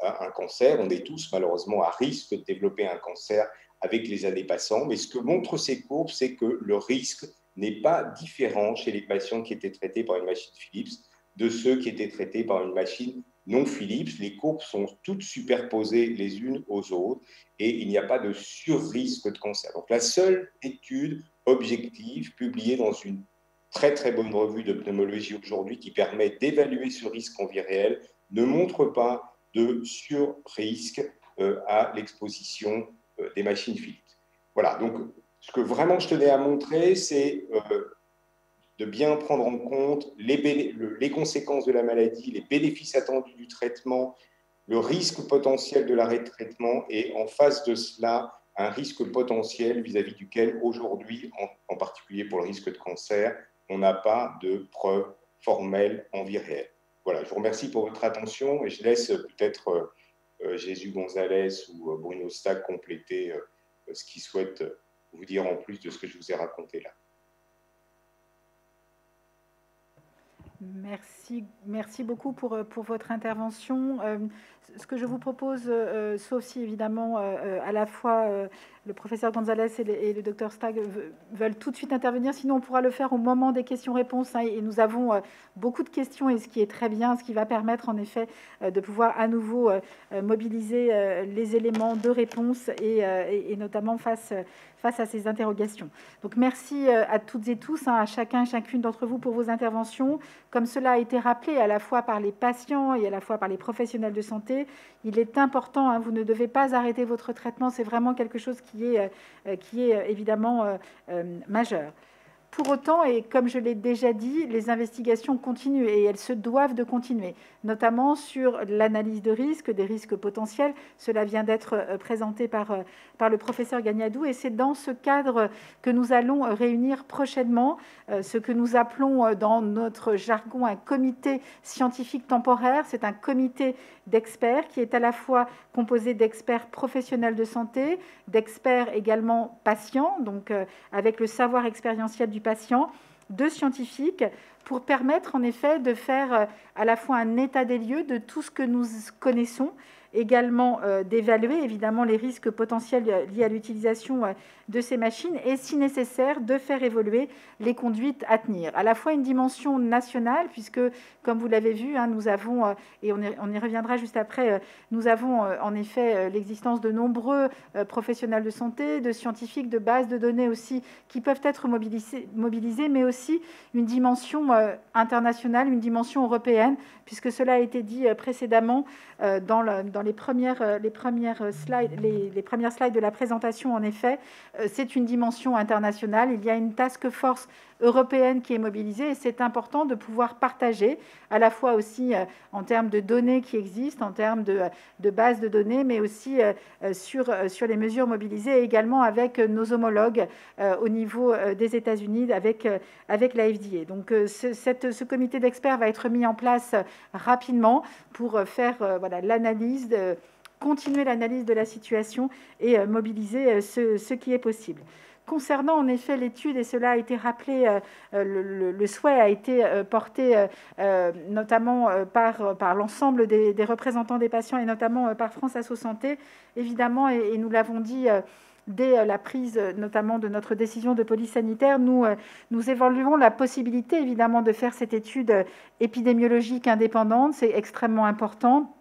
un cancer. On est tous malheureusement à risque de développer un cancer avec les années passant, mais ce que montrent ces courbes, c'est que le risque n'est pas différent chez les patients qui étaient traités par une machine Philips de ceux qui étaient traités par une machine non Philips. Les courbes sont toutes superposées les unes aux autres et il n'y a pas de surrisque de cancer. Donc la seule étude objective publiée dans une très très bonne revue de pneumologie aujourd'hui qui permet d'évaluer ce risque en vie réelle ne montre pas de surrisque à l'exposition des machines Philips. Voilà, donc ce que vraiment je tenais à montrer, c'est de bien prendre en compte les conséquences de la maladie, les bénéfices attendus du traitement, le risque potentiel de l'arrêt de traitement et en face de cela, un risque potentiel vis-à-vis duquel aujourd'hui, en particulier pour le risque de cancer, on n'a pas de preuves formelles en vie réelle. Voilà, je vous remercie pour votre attention et je laisse peut-être Jésus Gonzalez ou Bruno Stack compléter ce qu'ils souhaitent vous dire en plus de ce que je vous ai raconté là. Merci beaucoup pour votre intervention. Ce que je vous propose, sauf si évidemment à la fois le professeur Gonzalez et le docteur Stagg veulent tout de suite intervenir, sinon on pourra le faire au moment des questions-réponses. Hein, et nous avons beaucoup de questions, et ce qui est très bien, ce qui va permettre en effet de pouvoir à nouveau mobiliser les éléments de réponse et notamment face à ces interrogations. Donc merci à toutes et tous, hein, à chacun et chacune d'entre vous pour vos interventions. Comme cela a été rappelé à la fois par les patients et à la fois par les professionnels de santé, il est important, hein, vous ne devez pas arrêter votre traitement, c'est vraiment quelque chose qui est évidemment majeur. Pour autant, et comme je l'ai déjà dit, les investigations continuent et elles se doivent de continuer, notamment sur l'analyse de risques, des risques potentiels. Cela vient d'être présenté par le professeur Gagnadou, et c'est dans ce cadre que nous allons réunir prochainement ce que nous appelons dans notre jargon un comité scientifique temporaire. C'est un comité d'experts qui est à la fois composé d'experts professionnels de santé, d'experts également patients, donc avec le savoir expérientiel du patient, de scientifiques, pour permettre en effet de faire à la fois un état des lieux de tout ce que nous connaissons, également d'évaluer évidemment les risques potentiels liés à l'utilisation de ces machines et, si nécessaire, de faire évoluer les conduites à tenir. À la fois une dimension nationale, puisque, comme vous l'avez vu, nous avons, et on y reviendra juste après, nous avons en effet l'existence de nombreux professionnels de santé, de scientifiques, de bases de données aussi, qui peuvent être mobilisés, mais aussi une dimension internationale, une dimension européenne, puisque cela a été dit précédemment dans les premières slides de la présentation. En effet, c'est une dimension internationale. Il y a une task force européenne qui est mobilisée, et c'est important de pouvoir partager à la fois aussi en termes de données qui existent, en termes de bases de données, mais aussi sur les mesures mobilisées, et également avec nos homologues au niveau des États-Unis, avec la FDA. Donc ce comité d'experts va être mis en place rapidement pour faire l'analyse, continuer l'analyse de la situation et mobiliser ce qui est possible. Concernant en effet l'étude, et cela a été rappelé, le souhait a été porté notamment par l'ensemble des représentants des patients, et notamment par France Asso Santé, évidemment, et nous l'avons dit dès la prise notamment de notre décision de police sanitaire, nous évaluons la possibilité évidemment de faire cette étude épidémiologique indépendante. C'est extrêmement important,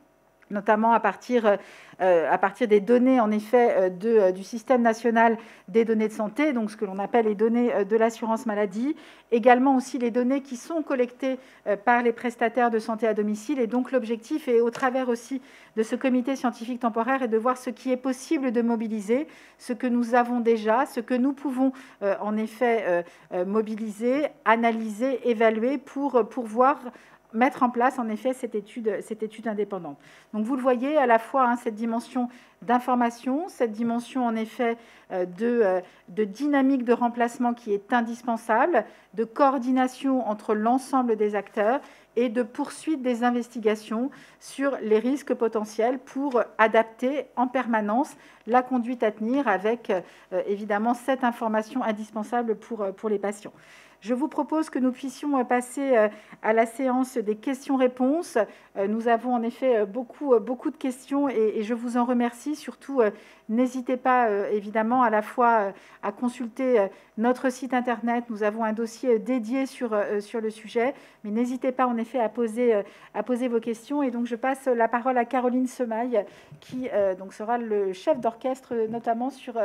notamment à partir des données en effet du système national des données de santé, donc ce que l'on appelle les données de l'assurance maladie, également aussi les données qui sont collectées par les prestataires de santé à domicile. Et donc l'objectif est, au travers aussi de ce comité scientifique temporaire, est de voir ce qui est possible de mobiliser, ce que nous avons déjà, ce que nous pouvons en effet mobiliser, analyser, évaluer pour pouvoir mettre en place en effet cette étude indépendante. Donc vous le voyez, à la fois cette dimension d'information, cette dimension en effet de dynamique de remplacement qui est indispensable, de coordination entre l'ensemble des acteurs et de poursuite des investigations sur les risques potentiels pour adapter en permanence la conduite à tenir, avec évidemment cette information indispensable pour les patients. Je vous propose que nous puissions passer à la séance des questions-réponses. Nous avons en effet beaucoup de questions, et je vous en remercie. Surtout, n'hésitez pas évidemment à la fois à consulter notre site internet. Nous avons un dossier dédié sur le sujet, mais n'hésitez pas en effet à poser vos questions. Et donc je passe la parole à Caroline Semaille, qui donc sera le chef d'orchestre notamment sur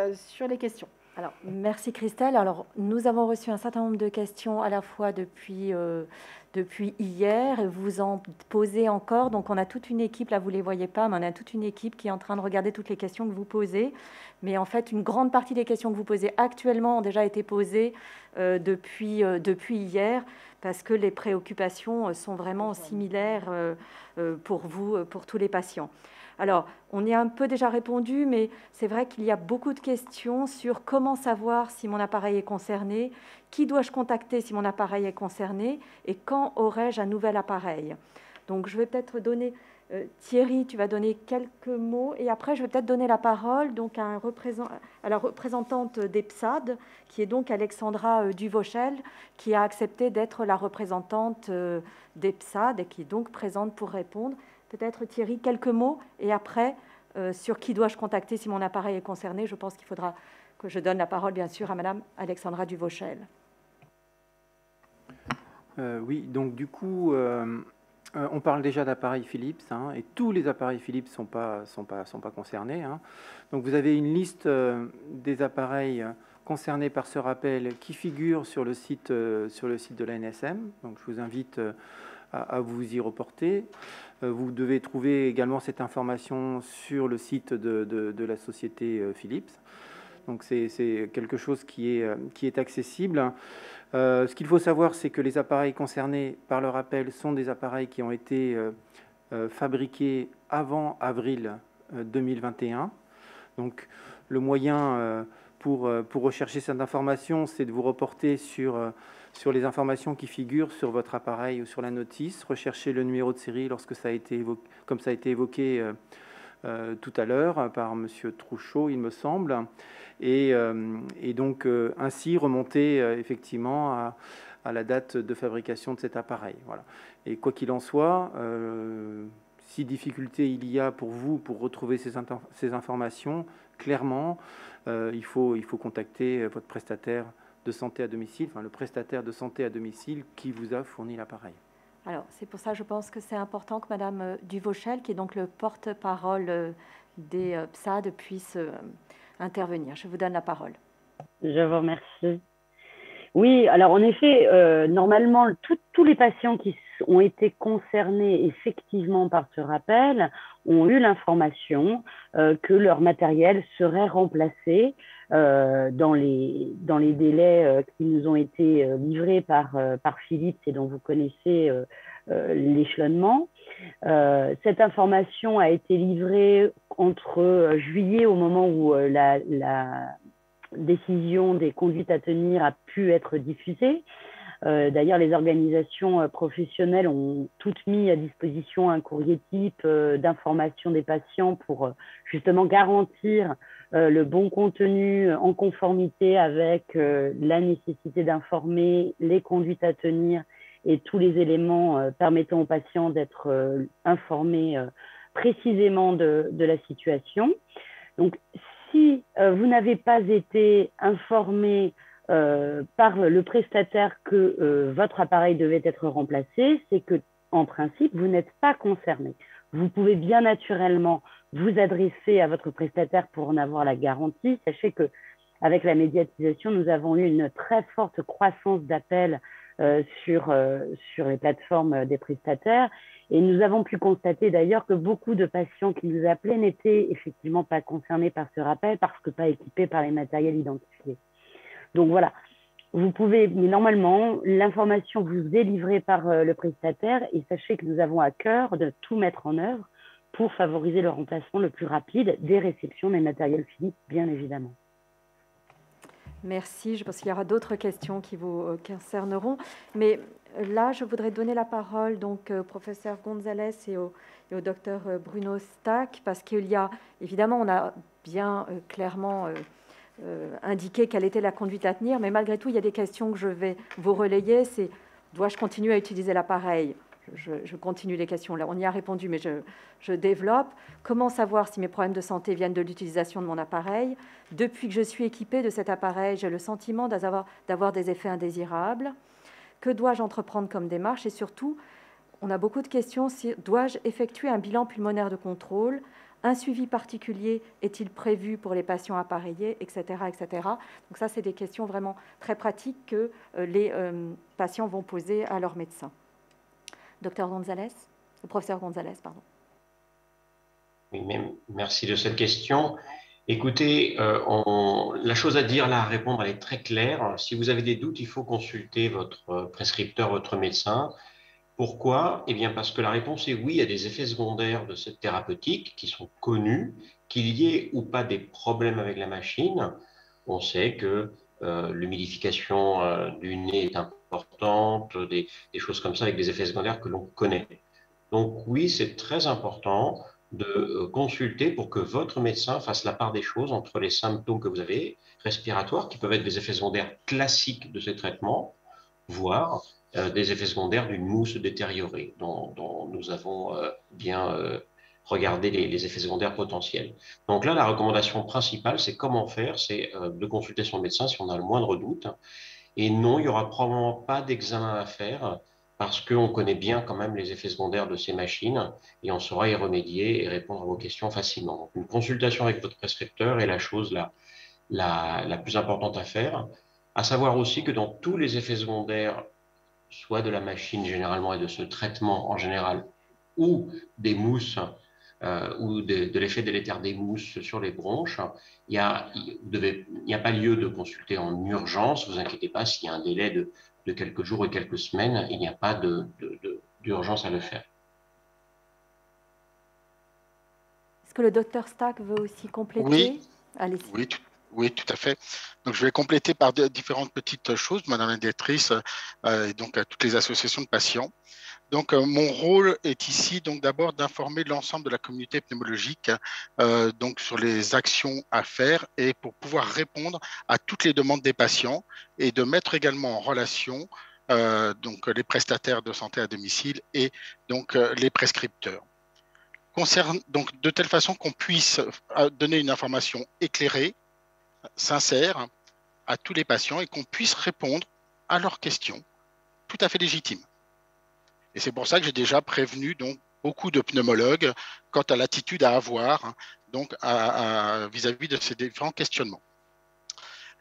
les questions. Alors, merci Christelle. Alors, nous avons reçu un certain nombre de questions à la fois depuis hier, et vous en posez encore. Donc, on a toute une équipe, là vous ne les voyez pas, mais on a toute une équipe qui est en train de regarder toutes les questions que vous posez. Mais en fait, une grande partie des questions que vous posez actuellement ont déjà été posées depuis hier, parce que les préoccupations sont vraiment similaires pour vous, pour tous les patients. Alors, on y a un peu déjà répondu, mais c'est vrai qu'il y a beaucoup de questions sur comment savoir si mon appareil est concerné, qui dois-je contacter si mon appareil est concerné, et quand aurai-je un nouvel appareil. Donc, je vais peut-être donner, Thierry, tu vas donner quelques mots, et après, je vais peut-être donner la parole donc, à la représentante d'EPSAD, qui est donc Alexandra Duvauchel, qui a accepté d'être la représentante d'EPSAD et qui est donc présente pour répondre. Peut-être Thierry, quelques mots, et après, sur qui dois-je contacter si mon appareil est concerné. Je pense qu'il faudra que je donne la parole, bien sûr, à Madame Alexandra Duvauchel. Oui, donc du coup, on parle déjà d'appareils Philips, et tous les appareils Philips sont pas concernés. Donc vous avez une liste des appareils concernés par ce rappel qui figure sur le site de l'ANSM. Donc je vous invite à vous y reporter. Vous devez trouver également cette information sur le site de la société Philips. Donc c'est quelque chose qui est accessible. Ce qu'il faut savoir, c'est que les appareils concernés par le rappel sont des appareils qui ont été fabriqués avant avril 2021. Donc le moyen pour rechercher cette information, c'est de vous reporter sur les informations qui figurent sur votre appareil ou sur la notice, rechercher le numéro de série lorsque ça a été évoqué, comme ça a été évoqué tout à l'heure par M. Trouchot, il me semble, et donc ainsi remonter effectivement à la date de fabrication de cet appareil. Voilà. Et quoi qu'il en soit, si difficulté il y a pour vous pour retrouver ces informations, clairement, il faut contacter votre prestataire de santé à domicile, enfin le prestataire de santé à domicile qui vous a fourni l'appareil. Alors, c'est pour ça, je pense que c'est important que Madame Duvauchel, qui est donc le porte-parole des PSAD, puisse intervenir. Je vous donne la parole. Je vous remercie. Oui, alors en effet, normalement, tous les patients qui ont été concernés effectivement par ce rappel ont eu l'information que leur matériel serait remplacé dans les délais qui nous ont été livrés par Philips et dont vous connaissez l'échelonnement. Cette information a été livrée entre juillet, au moment où la décision des conduites à tenir a pu être diffusée. D'ailleurs, les organisations professionnelles ont toutes mis à disposition un courrier type d'information des patients pour justement garantir le bon contenu en conformité avec la nécessité d'informer, les conduites à tenir et tous les éléments permettant aux patients d'être informés précisément de la situation. Donc, si vous n'avez pas été informé par le prestataire que votre appareil devait être remplacé, c'est que, en principe, vous n'êtes pas concerné. Vous pouvez bien naturellement vous adresser à votre prestataire pour en avoir la garantie. Sachez que, avec la médiatisation, nous avons eu une très forte croissance d'appels sur les plateformes des prestataires. Et nous avons pu constater d'ailleurs que beaucoup de patients qui nous appelaient n'étaient effectivement pas concernés par ce rappel parce que pas équipés par les matériels identifiés. Donc voilà, vous pouvez, mais normalement, l'information vous est livrée par le prestataire et sachez que nous avons à cœur de tout mettre en œuvre pour favoriser le remplacement le plus rapide des réceptions des matériels Philips, bien évidemment. Merci. Je pense qu'il y aura d'autres questions qui vous concerneront. Mais là, je voudrais donner la parole donc, au professeur Gonzalez et au docteur Bruno Stack, parce qu'il y a, évidemment, on a bien clairement indiqué quelle était la conduite à tenir, mais malgré tout, il y a des questions que je vais vous relayer. C'est, dois-je continuer à utiliser l'appareil ? Je continue les questions. Là, on y a répondu, mais je développe. Comment savoir si mes problèmes de santé viennent de l'utilisation de mon appareil ? Depuis que je suis équipée de cet appareil, j'ai le sentiment d'avoir des effets indésirables. Que dois-je entreprendre comme démarche ? Et surtout, on a beaucoup de questions. Dois-je effectuer un bilan pulmonaire de contrôle ? Un suivi particulier est-il prévu pour les patients appareillés, etc., etc. Donc ça, c'est des questions vraiment très pratiques que les patients vont poser à leur médecin. Docteur Gonzalez, ou professeur Gonzalez, pardon. Oui, merci de cette question. Écoutez, la chose à dire, là, à répondre, elle est très claire. Si vous avez des doutes, il faut consulter votre prescripteur, votre médecin. Pourquoi? Eh bien, parce que la réponse est oui, il y a des effets secondaires de cette thérapeutique qui sont connus, qu'il y ait ou pas des problèmes avec la machine. On sait que l'humidification du nez est importante, des choses comme ça avec des effets secondaires que l'on connaît. Donc oui, c'est très important de consulter pour que votre médecin fasse la part des choses entre les symptômes que vous avez, respiratoires, qui peuvent être des effets secondaires classiques de ces traitements, voire des effets secondaires d'une mousse détériorée, dont nous avons bien regardé les effets secondaires potentiels. Donc là, la recommandation principale, c'est comment faire, c'est de consulter son médecin si on a le moindre doute. Et non, il n'y aura probablement pas d'examen à faire parce qu'on connaît bien quand même les effets secondaires de ces machines et on saura y remédier et répondre à vos questions facilement. Donc, une consultation avec votre prescripteur est la chose la plus importante à faire. À savoir aussi que dans tous les effets secondaires, soit de la machine généralement et de ce traitement en général, ou des mousses ou de l'effet délétère des mousses sur les bronches, il n'y a pas lieu de consulter en urgence. Vous inquiétez pas, s'il y a un délai de quelques jours et quelques semaines, il n'y a pas d'urgence à le faire. Est-ce que le docteur Stack veut aussi compléter? Oui, allez-y. Oui, tout à fait. Donc, je vais compléter par différentes petites choses, Madame la directrice, et donc à toutes les associations de patients. Donc, mon rôle est ici, donc d'abord d'informer l'ensemble de la communauté pneumologique donc sur les actions à faire et pour pouvoir répondre à toutes les demandes des patients et de mettre également en relation donc les prestataires de santé à domicile et donc les prescripteurs. Donc, de telle façon qu'on puisse donner une information éclairée, sincère à tous les patients et qu'on puisse répondre à leurs questions tout à fait légitimes. Et c'est pour ça que j'ai déjà prévenu donc beaucoup de pneumologues quant à l'attitude à avoir donc vis-à-vis de ces différents questionnements.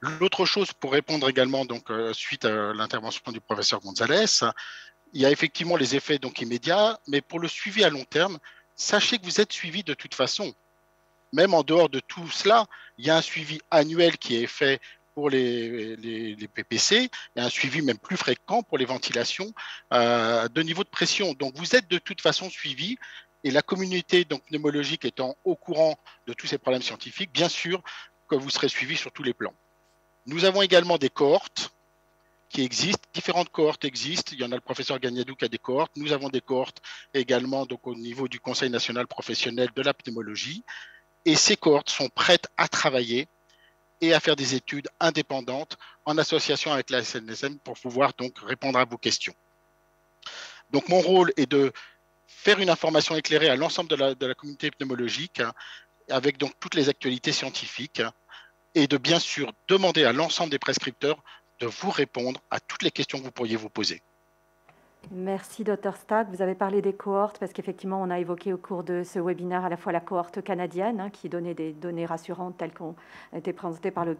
L'autre chose pour répondre également donc suite à l'intervention du professeur Gonzalez, il y a effectivement les effets donc immédiats, mais pour le suivi à long terme, sachez que vous êtes suivi de toute façon. Même en dehors de tout cela, il y a un suivi annuel qui est fait pour les PPC, et un suivi même plus fréquent pour les ventilations de niveau de pression. Donc, vous êtes de toute façon suivi, et la communauté donc, pneumologique étant au courant de tous ces problèmes scientifiques, bien sûr que vous serez suivi sur tous les plans. Nous avons également des cohortes qui existent, différentes cohortes existent. Il y en a le professeur Gagnadou qui a des cohortes. Nous avons des cohortes également donc, au niveau du Conseil national professionnel de la pneumologie. Et ces cohortes sont prêtes à travailler et à faire des études indépendantes en association avec la SNSM pour pouvoir donc répondre à vos questions. Donc mon rôle est de faire une information éclairée à l'ensemble de la communauté pneumologique avec donc toutes les actualités scientifiques et de bien sûr demander à l'ensemble des prescripteurs de vous répondre à toutes les questions que vous pourriez vous poser. Merci, Dr Stack. Vous avez parlé des cohortes parce qu'effectivement, on a évoqué au cours de ce webinaire à la fois la cohorte canadienne qui donnait des données rassurantes telles qu'ont été présentées par le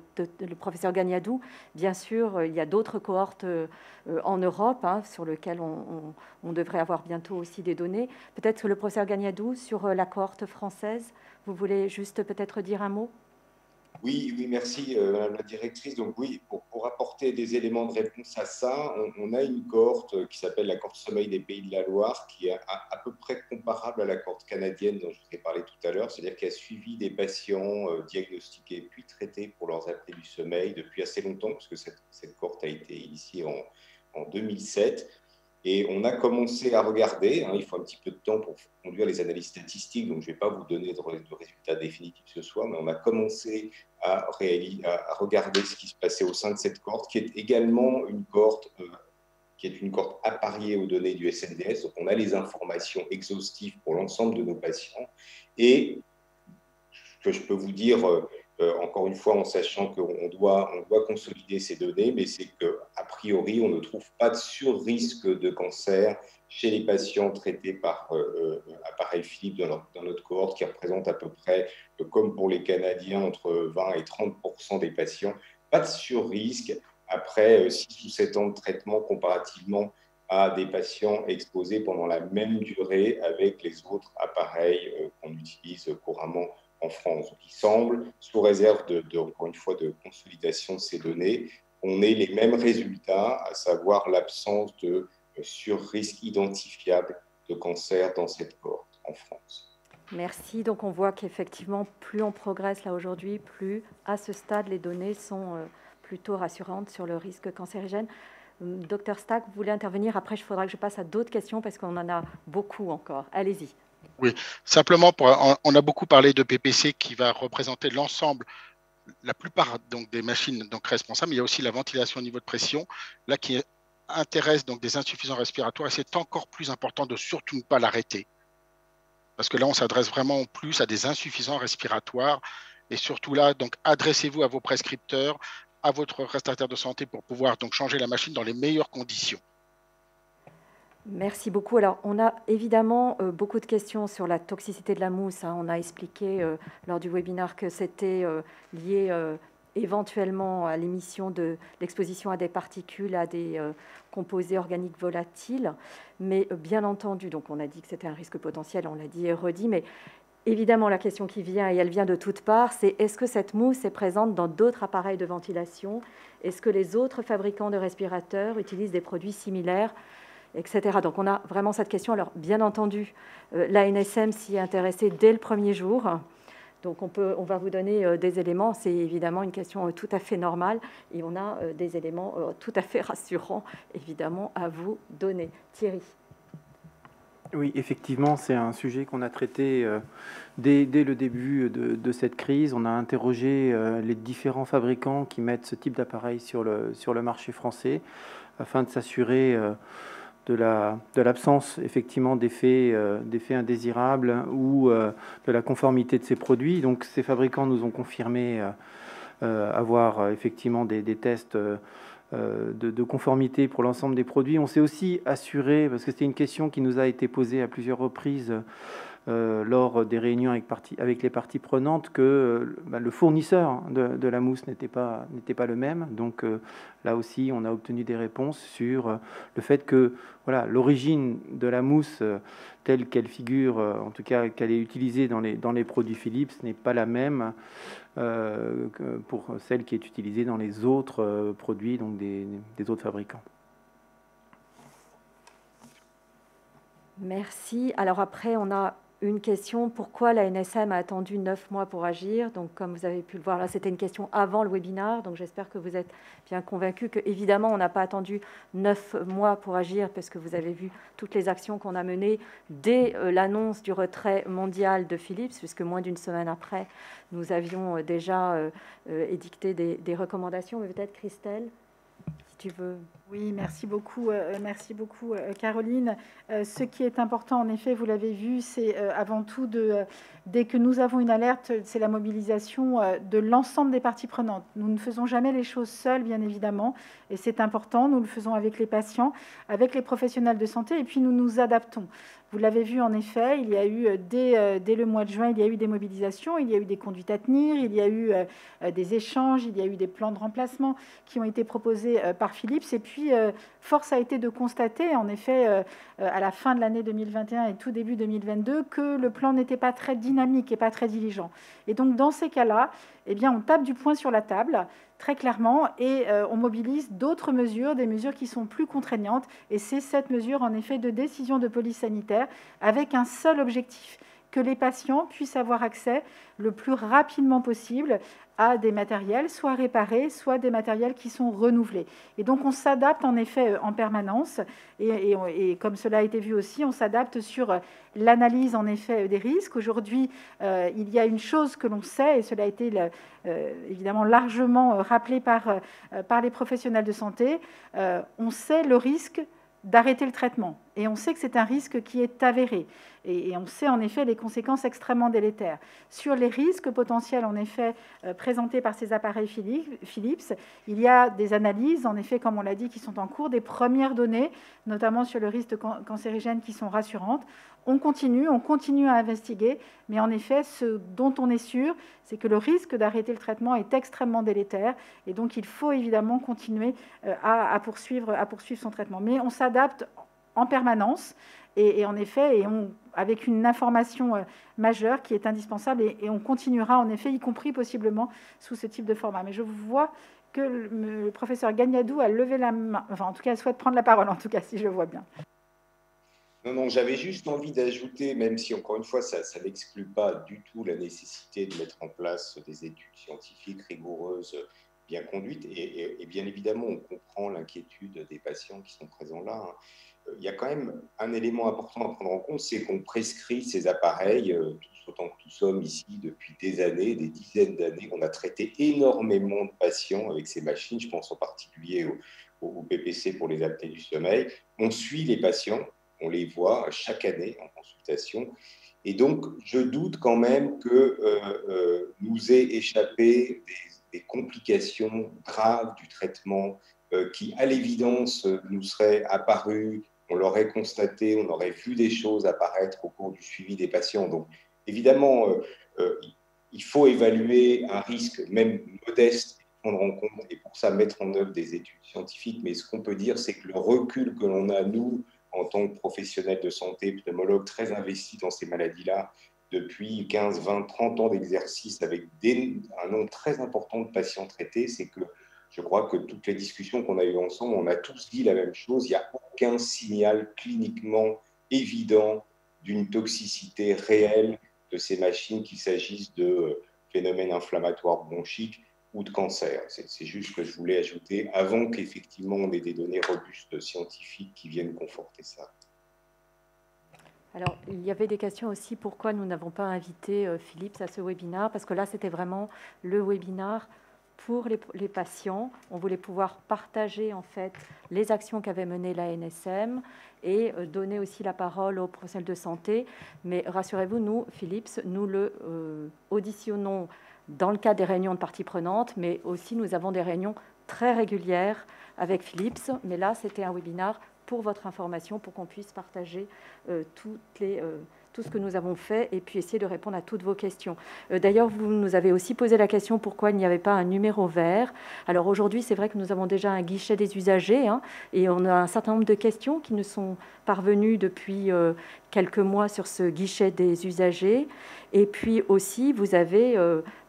professeur Gagnadou. Bien sûr, il y a d'autres cohortes en Europe sur lesquelles on devrait avoir bientôt aussi des données. Peut-être que le professeur Gagnadou, sur la cohorte française, vous voulez juste peut-être dire un mot ? Oui, merci Madame la directrice. Donc oui, pour apporter des éléments de réponse à ça, on a une cohorte qui s'appelle la cohorte sommeil des Pays de la Loire, qui est à peu près comparable à la cohorte canadienne dont je vous ai parlé tout à l'heure, c'est-à-dire qu'elle a suivi des patients diagnostiqués puis traités pour leurs apnées du sommeil depuis assez longtemps, parce que cette cohorte a été initiée en 2007. Et on a commencé à regarder, il faut un petit peu de temps pour conduire les analyses statistiques, donc je ne vais pas vous donner de résultats définitifs ce soir, mais on a commencé à regarder ce qui se passait au sein de cette cohorte, qui est également une cohorte appariée aux données du SNDS. Donc on a les informations exhaustives pour l'ensemble de nos patients. Et ce que je peux vous dire, encore une fois, en sachant qu'on doit consolider ces données, mais c'est qu'a priori, on ne trouve pas de sur-risque de cancer chez les patients traités par appareil Philips dans notre cohorte, qui représente à peu près, comme pour les Canadiens, entre 20 et 30% des patients. Pas de sur-risque après 6 ou 7 ans de traitement comparativement à des patients exposés pendant la même durée avec les autres appareils qu'on utilise couramment en France. Donc, il semble, sous réserve encore une fois de consolidation de ces données, on ait les mêmes résultats, à savoir l'absence de sur-risque identifiable de cancer dans cette cohorte en France. Merci. Donc on voit qu'effectivement, plus on progresse là aujourd'hui, plus à ce stade, les données sont plutôt rassurantes sur le risque cancérigène. Docteur Stack, vous voulez intervenir? Après, il faudra que je passe à d'autres questions parce qu'on en a beaucoup encore. Allez-y. Oui, simplement, on a beaucoup parlé de PPC qui va représenter l'ensemble, la plupart donc, des machines donc, responsables, mais il y a aussi la ventilation au niveau de pression, là qui intéresse donc, des insuffisants respiratoires, et c'est encore plus important de surtout ne pas l'arrêter. Parce que là, on s'adresse vraiment plus à des insuffisants respiratoires, et surtout là, donc adressez-vous à vos prescripteurs, à votre prestataire de santé pour pouvoir donc changer la machine dans les meilleures conditions. Merci beaucoup. Alors, on a évidemment beaucoup de questions sur la toxicité de la mousse. On a expliqué lors du webinaire que c'était lié éventuellement à l'émission de l'exposition à des particules, à des composés organiques volatiles. Mais bien entendu, donc on a dit que c'était un risque potentiel, on l'a dit et redit, mais Évidemment, la question qui vient, et elle vient de toutes parts, c'est est-ce que cette mousse est présente dans d'autres appareils de ventilation? Est-ce que les autres fabricants de respirateurs utilisent des produits similaires, etc. Donc on a vraiment cette question. Alors bien entendu, l'ANSM s'y est intéressée dès le premier jour. Donc on va vous donner des éléments. C'est évidemment une question tout à fait normale et on a des éléments tout à fait rassurants, évidemment, à vous donner. Thierry. Oui, effectivement, c'est un sujet qu'on a traité dès le début de cette crise. On a interrogé les différents fabricants qui mettent ce type d'appareil sur le marché français afin de s'assurer de l'absence effectivement d'effets indésirables ou de la conformité de ces produits. Donc ces fabricants nous ont confirmé avoir effectivement des tests de conformité pour l'ensemble des produits. On s'est aussi assuré, parce que c'était une question qui nous a été posée à plusieurs reprises lors des réunions avec les parties prenantes, que le fournisseur de la mousse n'était pas le même. Donc là aussi, on a obtenu des réponses sur le fait que voilà, l'origine de la mousse telle qu'elle figure, en tout cas qu'elle est utilisée dans les produits Philips, n'est pas la même pour celle qui est utilisée dans les autres produits, donc des autres fabricants. Merci. Alors après, on a une question. Pourquoi la NSM a attendu 9 mois pour agir? Donc, comme vous avez pu le voir, là, c'était une question avant le webinaire. Donc, j'espère que vous êtes bien convaincus qu'évidemment, on n'a pas attendu 9 mois pour agir parce que vous avez vu toutes les actions qu'on a menées dès l'annonce du retrait mondial de Philips, puisque moins d'une semaine après, nous avions déjà édicté des recommandations. Mais peut-être, Christelle, si tu veux... Oui, merci beaucoup Caroline. Ce qui est important, en effet, vous l'avez vu, c'est avant tout, dès que nous avons une alerte, c'est la mobilisation de l'ensemble des parties prenantes. Nous ne faisons jamais les choses seuls, bien évidemment, et c'est important. Nous le faisons avec les patients, avec les professionnels de santé, et puis nous nous adaptons. Vous l'avez vu, en effet, il y a eu, dès le mois de juin, il y a eu des mobilisations, il y a eu des conduites à tenir, il y a eu des échanges, il y a eu des plans de remplacement qui ont été proposés par Philips. Et puis, force a été de constater, en effet, à la fin de l'année 2021 et tout début 2022, que le plan n'était pas très dynamique et pas très diligent. Et donc, dans ces cas-là, eh bien, on tape du poing sur la table, très clairement, et on mobilise d'autres mesures, des mesures qui sont plus contraignantes. Et c'est cette mesure, en effet, de décision de police sanitaire, avec un seul objectif, que les patients puissent avoir accès le plus rapidement possible à des matériels, soit réparés, soit des matériels qui sont renouvelés. Et donc, on s'adapte en effet en permanence. Et comme cela a été vu aussi, on s'adapte sur l'analyse en effet des risques. Aujourd'hui, il y a une chose que l'on sait, et cela a été évidemment largement rappelé par les professionnels de santé, on sait le risque d'arrêter le traitement. Et on sait que c'est un risque qui est avéré. Et on sait en effet les conséquences extrêmement délétères. Sur les risques potentiels, en effet, présentés par ces appareils Philips, il y a des analyses, en effet, comme on l'a dit, qui sont en cours, des premières données, notamment sur le risque cancérigène, qui sont rassurantes. On continue à investiguer, mais en effet, ce dont on est sûr, c'est que le risque d'arrêter le traitement est extrêmement délétère, et donc il faut évidemment continuer à poursuivre son traitement. Mais on s'adapte en permanence, et en effet, avec une information majeure qui est indispensable, et on continuera en effet, y compris possiblement sous ce type de format. Mais je vois que le professeur Gagnadou a levé la main, enfin en tout cas, elle souhaite prendre la parole, en tout cas, si je le vois bien. Non, j'avais juste envie d'ajouter, même si encore une fois, ça n'exclut pas du tout la nécessité de mettre en place des études scientifiques rigoureuses, bien conduites, et bien évidemment, on comprend l'inquiétude des patients qui sont présents là. Il y a quand même un élément important à prendre en compte, c'est qu'on prescrit ces appareils, tous autant que nous sommes ici depuis des années, des dizaines d'années. On a traité énormément de patients avec ces machines, je pense en particulier au PPC pour les apnées du sommeil. On suit les patients, on les voit chaque année en consultation. Et donc, je doute quand même que nous ait échappé des complications graves du traitement qui, à l'évidence, nous seraient apparues. On l'aurait constaté, on aurait vu des choses apparaître au cours du suivi des patients. Donc, évidemment, il faut évaluer un risque, même modeste, prendre en compte, et pour ça, mettre en œuvre des études scientifiques. Mais ce qu'on peut dire, c'est que le recul que l'on a, nous, en tant que professionnels de santé, pneumologues très investis dans ces maladies-là depuis 15, 20, 30 ans d'exercice avec un nombre très important de patients traités, c'est que je crois que toutes les discussions qu'on a eues ensemble, on a tous dit la même chose. Il n'y a aucun signal cliniquement évident d'une toxicité réelle de ces machines, qu'il s'agisse de phénomènes inflammatoires bronchiques ou de cancer. C'est juste ce que je voulais ajouter avant qu'effectivement on ait des données robustes scientifiques qui viennent conforter ça. Alors, il y avait des questions aussi, pourquoi nous n'avons pas invité Philips à ce webinaire, parce que là, c'était vraiment le webinaire pour les patients. On voulait pouvoir partager en fait les actions qu'avait menées la NSM et donner aussi la parole aux professionnels de santé. Mais rassurez-vous, nous, Philips, nous le auditionnons dans le cadre des réunions de parties prenantes, mais aussi nous avons des réunions très régulières avec Philips. Mais là, c'était un webinaire pour votre information, pour qu'on puisse partager tout ce que nous avons fait et puis essayer de répondre à toutes vos questions. D'ailleurs, vous nous avez aussi posé la question pourquoi il n'y avait pas un numéro vert. Alors aujourd'hui, c'est vrai que nous avons déjà un guichet des usagers et on a un certain nombre de questions qui nous sont parvenues depuis quelques mois sur ce guichet des usagers. Et puis aussi, vous avez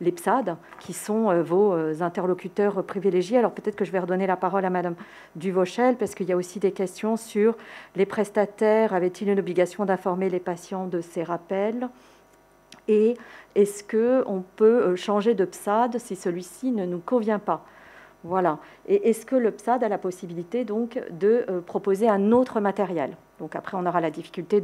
les PSAD qui sont vos interlocuteurs privilégiés. Alors peut-être que je vais redonner la parole à Madame Duvauchel parce qu'il y a aussi des questions sur les prestataires. Avaient-ils une obligation d'informer les patients de ces rappels? Et est-ce qu'on peut changer de PSAD si celui-ci ne nous convient pas? Voilà. Et est-ce que le PSAD a la possibilité donc de proposer un autre matériel? Donc après, on aura la difficulté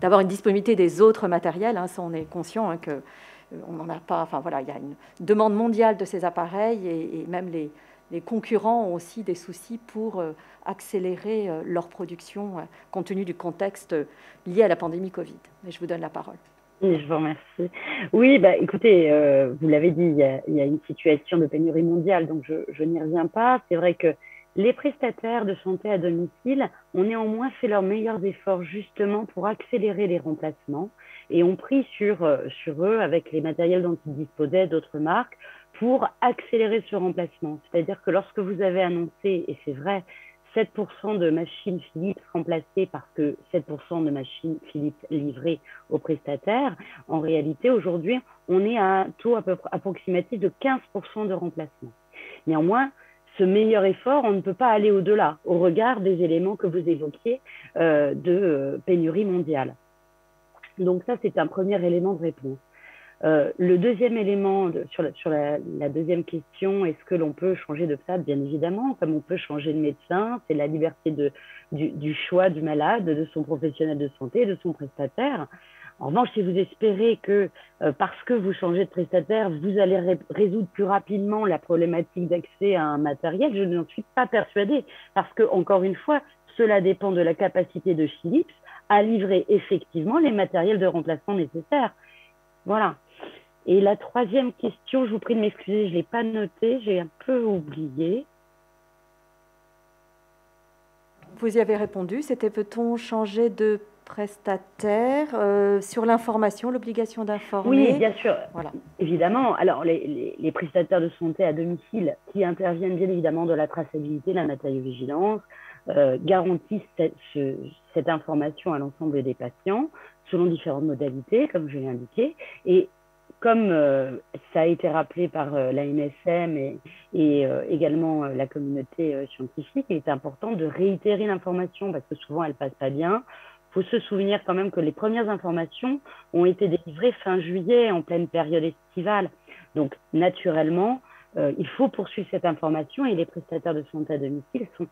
d'avoir une disponibilité des autres matériels. Ça, on est conscient qu'on n'en a pas. Enfin voilà, il y a une demande mondiale de ces appareils et même les concurrents ont aussi des soucis pour accélérer leur production compte tenu du contexte lié à la pandémie Covid. Et je vous donne la parole. Oui, je vous remercie. Oui, écoutez, vous l'avez dit, il y a une situation de pénurie mondiale, donc je n'y reviens pas. C'est vrai que les prestataires de santé à domicile ont néanmoins fait leurs meilleurs efforts justement pour accélérer les remplacements et ont pris sur eux, avec les matériels dont ils disposaient d'autres marques, pour accélérer ce remplacement. C'est-à-dire que lorsque vous avez annoncé, et c'est vrai, 7% de machines Philips remplacées parce que 7% de machines Philips livrées aux prestataires, en réalité, aujourd'hui, on est à un taux approximatif de 15% de remplacement. Néanmoins, ce meilleur effort, on ne peut pas aller au-delà, au regard des éléments que vous évoquiez de pénurie mondiale. Donc ça, c'est un premier élément de réponse. Le deuxième élément, sur la deuxième question, est-ce que l'on peut changer de PSAD? Bien évidemment, comme on peut changer de médecin, c'est la liberté du choix du malade, de son professionnel de santé, de son prestataire. En revanche, si vous espérez que parce que vous changez de prestataire, vous allez résoudre plus rapidement la problématique d'accès à un matériel, je n'en suis pas persuadée. Parce que, encore une fois, cela dépend de la capacité de Philips à livrer effectivement les matériels de remplacement nécessaires. Voilà. Et la troisième question, je vous prie de m'excuser, je ne l'ai pas notée, j'ai un peu oublié. Vous y avez répondu, c'était peut-on changer de prestataire sur l'information, l'obligation d'informer? Oui, bien sûr, voilà. Évidemment. Alors, les prestataires de santé à domicile qui interviennent bien évidemment dans la traçabilité, la matériovigilance, garantissent cette information à l'ensemble des patients selon différentes modalités, comme je l'ai indiqué. Et comme ça a été rappelé par l'ANSM et également la communauté scientifique, il est important de réitérer l'information parce que souvent elle ne passe pas bien. Il faut se souvenir quand même que les premières informations ont été délivrées fin juillet, en pleine période estivale. Donc naturellement, il faut poursuivre cette information et les prestataires de santé à domicile sont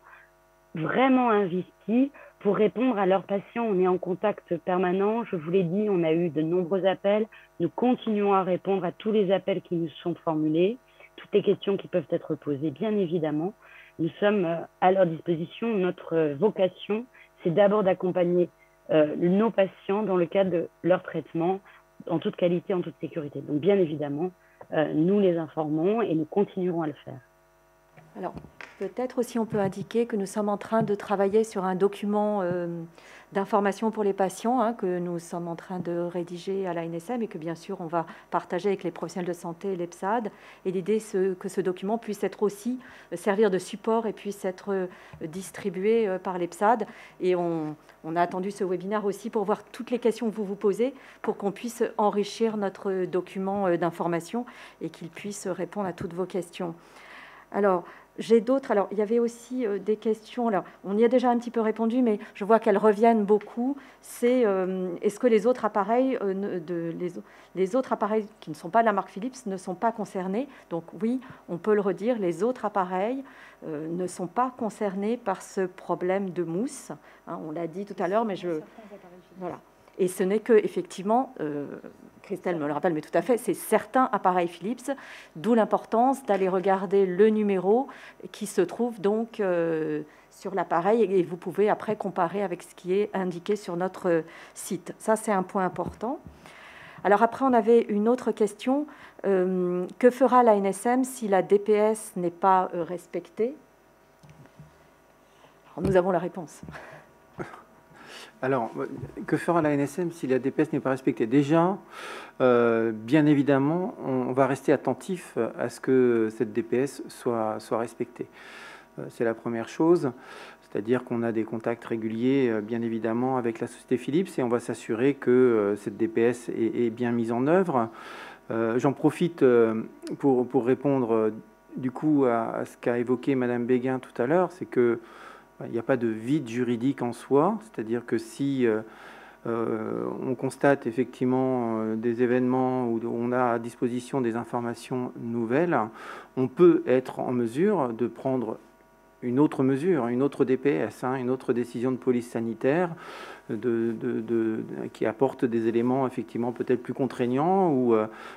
vraiment investis pour répondre à leurs patients. On est en contact permanent. Je vous l'ai dit, on a eu de nombreux appels. Nous continuons à répondre à tous les appels qui nous sont formulés, toutes les questions qui peuvent être posées, bien évidemment. Nous sommes à leur disposition. Notre vocation, c'est d'abord d'accompagner nos patients dans le cadre de leur traitement en toute qualité, en toute sécurité. Donc, bien évidemment, nous les informons et nous continuerons à le faire. Alors, Peut-être aussi on peut indiquer que nous sommes en train de travailler sur un document d'information pour les patients que nous sommes en train de rédiger à l'ANSM et que bien sûr on va partager avec les professionnels de santé et l'EPSAD. Et l'idée c'est que ce document puisse être aussi servir de support et puisse être distribué par l'EPSAD. Et on a attendu ce webinaire aussi pour voir toutes les questions que vous vous posez pour qu'on puisse enrichir notre document d'information et qu'il puisse répondre à toutes vos questions. Alors, j'ai d'autres. Alors, il y avait aussi des questions. Alors, on y a déjà un petit peu répondu, mais je vois qu'elles reviennent beaucoup. C'est est-ce que les autres appareils, les autres appareils qui ne sont pas de la marque Philips ne sont pas concernés? Donc oui, on peut le redire, les autres appareils ne sont pas concernés par ce problème de mousse. On l'a dit tout à l'heure, mais voilà. Et ce n'est que effectivement. Christelle me le rappelle, mais tout à fait, c'est certains appareils Philips, d'où l'importance d'aller regarder le numéro qui se trouve donc sur l'appareil et vous pouvez après comparer avec ce qui est indiqué sur notre site. Ça, c'est un point important. Alors après, on avait une autre question. Que fera l'ANSM si la DPS n'est pas respectée? Alors, nous avons la réponse. Alors, que fera l'ANSM si la DPS n'est pas respectée? Déjà, bien évidemment, on va rester attentif à ce que cette DPS soit respectée. C'est la première chose, c'est-à-dire qu'on a des contacts réguliers, bien évidemment, avec la société Philips et on va s'assurer que cette DPS est bien mise en œuvre. J'en profite pour répondre du coup à ce qu'a évoqué Madame Béguin tout à l'heure, c'est que il n'y a pas de vide juridique en soi, c'est-à-dire que si on constate effectivement des événements où on a à disposition des informations nouvelles, on peut être en mesure de prendre une autre mesure, une autre DPS, une autre décision de police sanitaire qui apporte des éléments effectivement peut-être plus contraignants.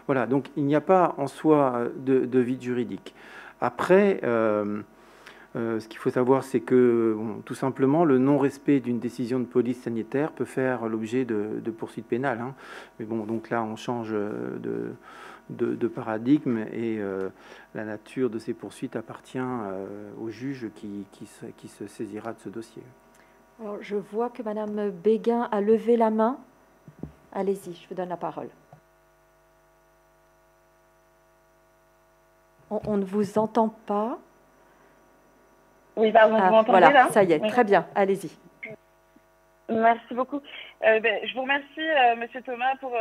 Voilà. Donc il n'y a pas en soi de vide juridique. Après, ce qu'il faut savoir, c'est que tout simplement, le non-respect d'une décision de police sanitaire peut faire l'objet de poursuites pénales. Mais bon, donc là, on change de paradigme et la nature de ces poursuites appartient au juge qui se saisira de ce dossier. Alors, je vois que Madame Béguin a levé la main. Allez-y, je vous donne la parole. On ne vous entend pas. Oui, pardon, vous m'entendez voilà, là? Ça y est, oui. Très bien, allez-y. Merci beaucoup. Je vous remercie, Monsieur Thomas, pour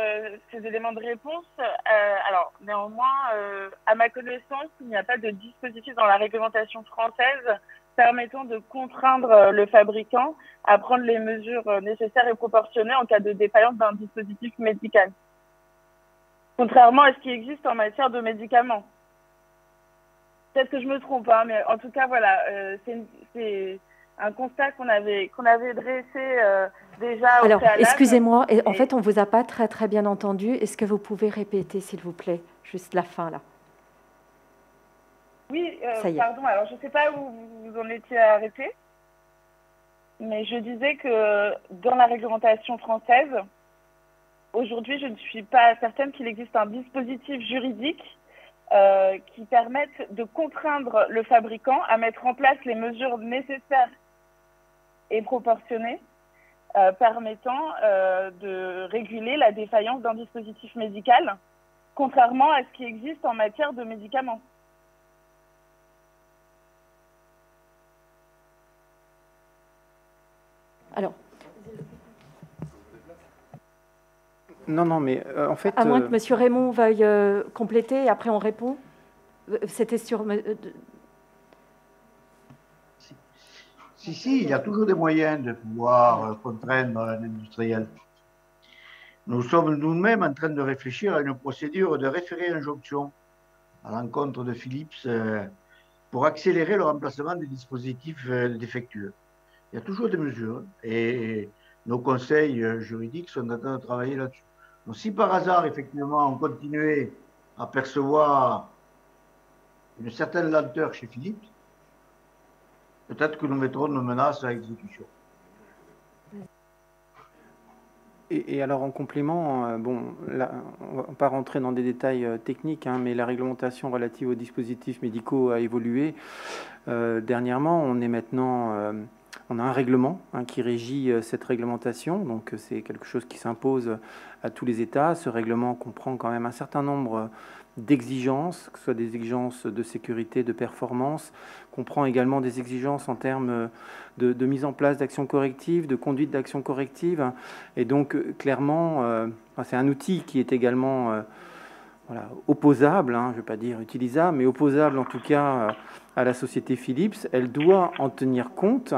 ces éléments de réponse. Alors, néanmoins, à ma connaissance, il n'y a pas de dispositif dans la réglementation française permettant de contraindre le fabricant à prendre les mesures nécessaires et proportionnées en cas de défaillance d'un dispositif médical. Contrairement à ce qui existe en matière de médicaments. Peut-être que je me trompe, mais en tout cas, voilà, c'est un constat qu'on avait dressé déjà au Alors, préalable. excusez-moi, en fait, on ne vous a pas très bien entendu. Est-ce que vous pouvez répéter, s'il vous plaît, juste la fin, là? Oui, pardon, alors je ne sais pas où vous en étiez arrêté, mais je disais que dans la réglementation française, aujourd'hui, je ne suis pas certaine qu'il existe un dispositif juridique qui permettent de contraindre le fabricant à mettre en place les mesures nécessaires et proportionnées permettant de réguler la défaillance d'un dispositif médical, contrairement à ce qui existe en matière de médicaments. Alors, non, mais en fait... À moins que M. Raymond veuille compléter, et après on répond. C'était sur... Si, il y a toujours des moyens de pouvoir contraindre l'industriel. Nous sommes nous-mêmes en train de réfléchir à une procédure de référé-injonction à l'encontre de Philips pour accélérer le remplacement des dispositifs défectueux. Il y a toujours des mesures et nos conseils juridiques sont en train de travailler là-dessus. Donc, si par hasard, effectivement, on continuait à percevoir une certaine lenteur chez Philips, peut-être que nous mettrons nos menaces à exécution. Et alors en complément, bon, là, on ne va pas rentrer dans des détails techniques, hein, mais la réglementation relative aux dispositifs médicaux a évolué. Dernièrement, on a un règlement qui régit cette réglementation, donc c'est quelque chose qui s'impose à tous les États. Ce règlement comprend quand même un certain nombre d'exigences, que ce soit des exigences de sécurité, de performance, comprend également des exigences en termes de mise en place d'actions correctives, de conduite d'actions correctives. Et donc, clairement, c'est un outil qui est également opposable, je ne vais pas dire utilisable, mais opposable en tout cas à la société Philips. Elle doit en tenir compte.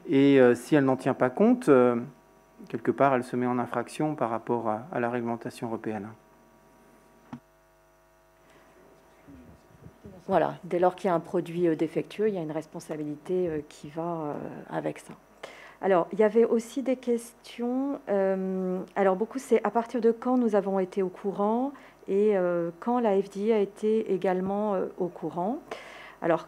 Et si elle n'en tient pas compte, quelque part, elle se met en infraction par rapport à la réglementation européenne. Voilà, dès lors qu'il y a un produit défectueux, il y a une responsabilité qui va avec ça. Alors, il y avait aussi des questions. Alors, beaucoup, c'est à partir de quand nous avons été au courant et quand la FDA a été également au courant. Alors,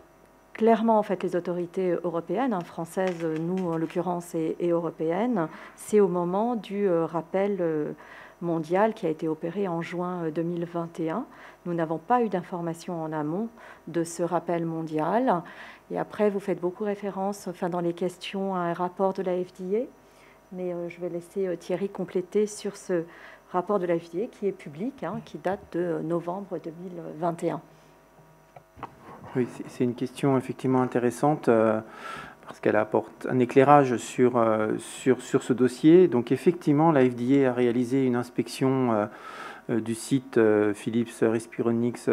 clairement, en fait, les autorités européennes, françaises, nous en l'occurrence, et européennes, c'est au moment du rappel mondial qui a été opéré en juin 2021. Nous n'avons pas eu d'informations en amont de ce rappel mondial. Et après, vous faites beaucoup référence, dans les questions, à un rapport de la FDA. Mais je vais laisser Thierry compléter sur ce rapport de la FDA qui est public, qui date de novembre 2021. Oui, c'est une question effectivement intéressante parce qu'elle apporte un éclairage sur ce dossier. Donc effectivement, la FDA a réalisé une inspection du site Philips Respironics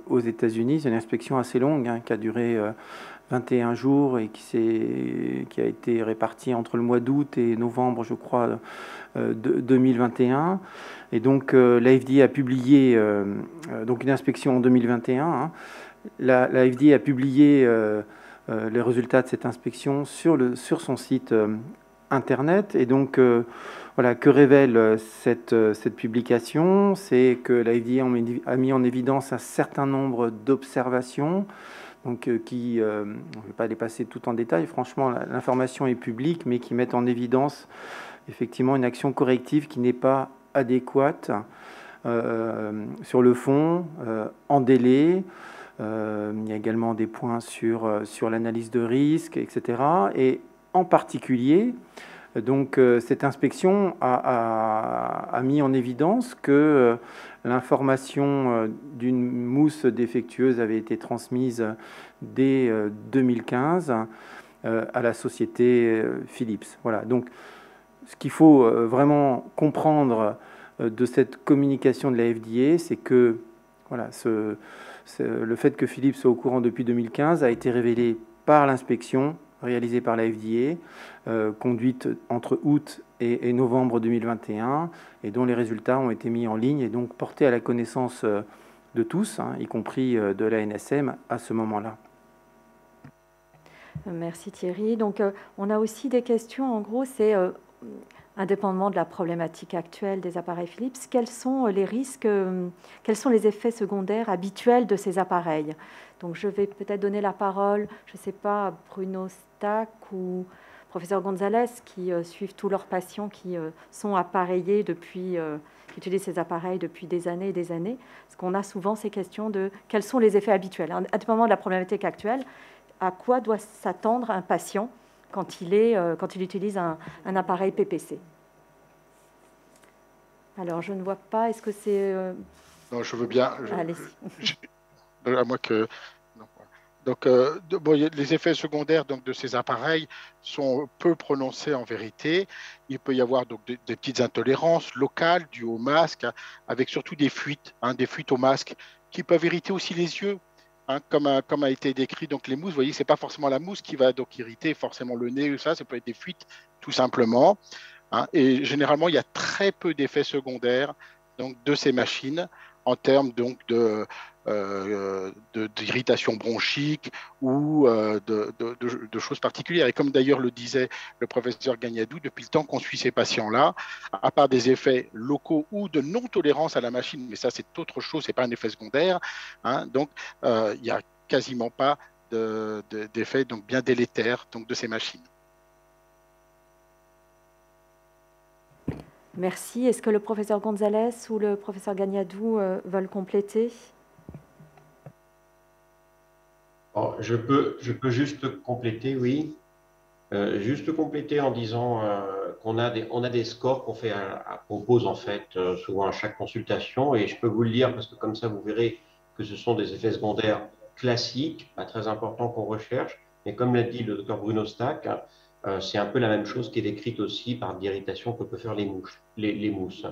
aux États-Unis. C'est une inspection assez longue qui a duré 21 jours et qui a été répartie entre le mois d'août et novembre, je crois, 2021. Et donc la FDA a publié donc une inspection en 2021. La FDA a publié les résultats de cette inspection sur son site Internet. Et donc, voilà, que révèle cette publication? C'est que la FDA a mis en évidence un certain nombre d'observations, donc je ne vais pas les passer tout en détail. Franchement, l'information est publique, mais qui mettent en évidence effectivement une action corrective qui n'est pas adéquate sur le fond, en délai. Il y a également des points sur l'analyse de risque, etc. Et en particulier, donc, cette inspection a mis en évidence que l'information d'une mousse défectueuse avait été transmise dès 2015 à la société Philips. Voilà. Donc, ce qu'il faut vraiment comprendre de cette communication de la FDA, c'est que voilà, le fait que Philips soit au courant depuis 2015 a été révélé par l'inspection réalisée par la FDA, conduite entre août et novembre 2021, et dont les résultats ont été mis en ligne et donc portés à la connaissance de tous, y compris de la NSM à ce moment-là. Merci Thierry. Donc, on a aussi des questions. En gros, c'est indépendamment de la problématique actuelle des appareils Philips, quels sont les risques, quels sont les effets secondaires habituels de ces appareils? Donc, je vais peut-être donner la parole, je ne sais pas, à Bruno Stack ou professeur Gonzalez, qui suivent tous leurs patients qui sont appareillés qui utilisent ces appareils depuis des années et des années. Parce qu'on a souvent ces questions de quels sont les effets habituels. Indépendamment de la problématique actuelle, à quoi doit s'attendre un patient quand il utilise un appareil PPC? Alors, je ne vois pas. Est-ce que c'est... Non, je veux bien. Allez-y. À moins que... Donc, les effets secondaires de ces appareils sont peu prononcés en vérité. Il peut y avoir donc des petites intolérances locales dues au masque, avec surtout des fuites au masque, qui peuvent irriter aussi les yeux. Comme a été décrit, donc les mousses, vous voyez, c'est pas forcément la mousse qui va donc irriter forcément le nez, ça peut être des fuites tout simplement. Et généralement, il y a très peu d'effets secondaires donc de ces machines en termes donc d'irritation bronchique ou de choses particulières. Et comme d'ailleurs le disait le professeur Gagnadou, depuis le temps qu'on suit ces patients-là, à part des effets locaux ou de non-tolérance à la machine, mais ça c'est autre chose, c'est pas un effet secondaire, donc il n'y a quasiment pas d'effets donc bien délétères donc de ces machines. Merci. Est-ce que le professeur Gonzalez ou le professeur Gagnadou veulent compléter? Je peux juste compléter, oui. Juste compléter en disant qu'on a des scores qu'on pose en fait souvent à chaque consultation, et je peux vous le dire parce que comme ça vous verrez que ce sont des effets secondaires classiques, pas très importants qu'on recherche, mais comme l'a dit le docteur Bruno Stack, c'est un peu la même chose qui est décrite aussi par l'irritation que peuvent faire les mousses.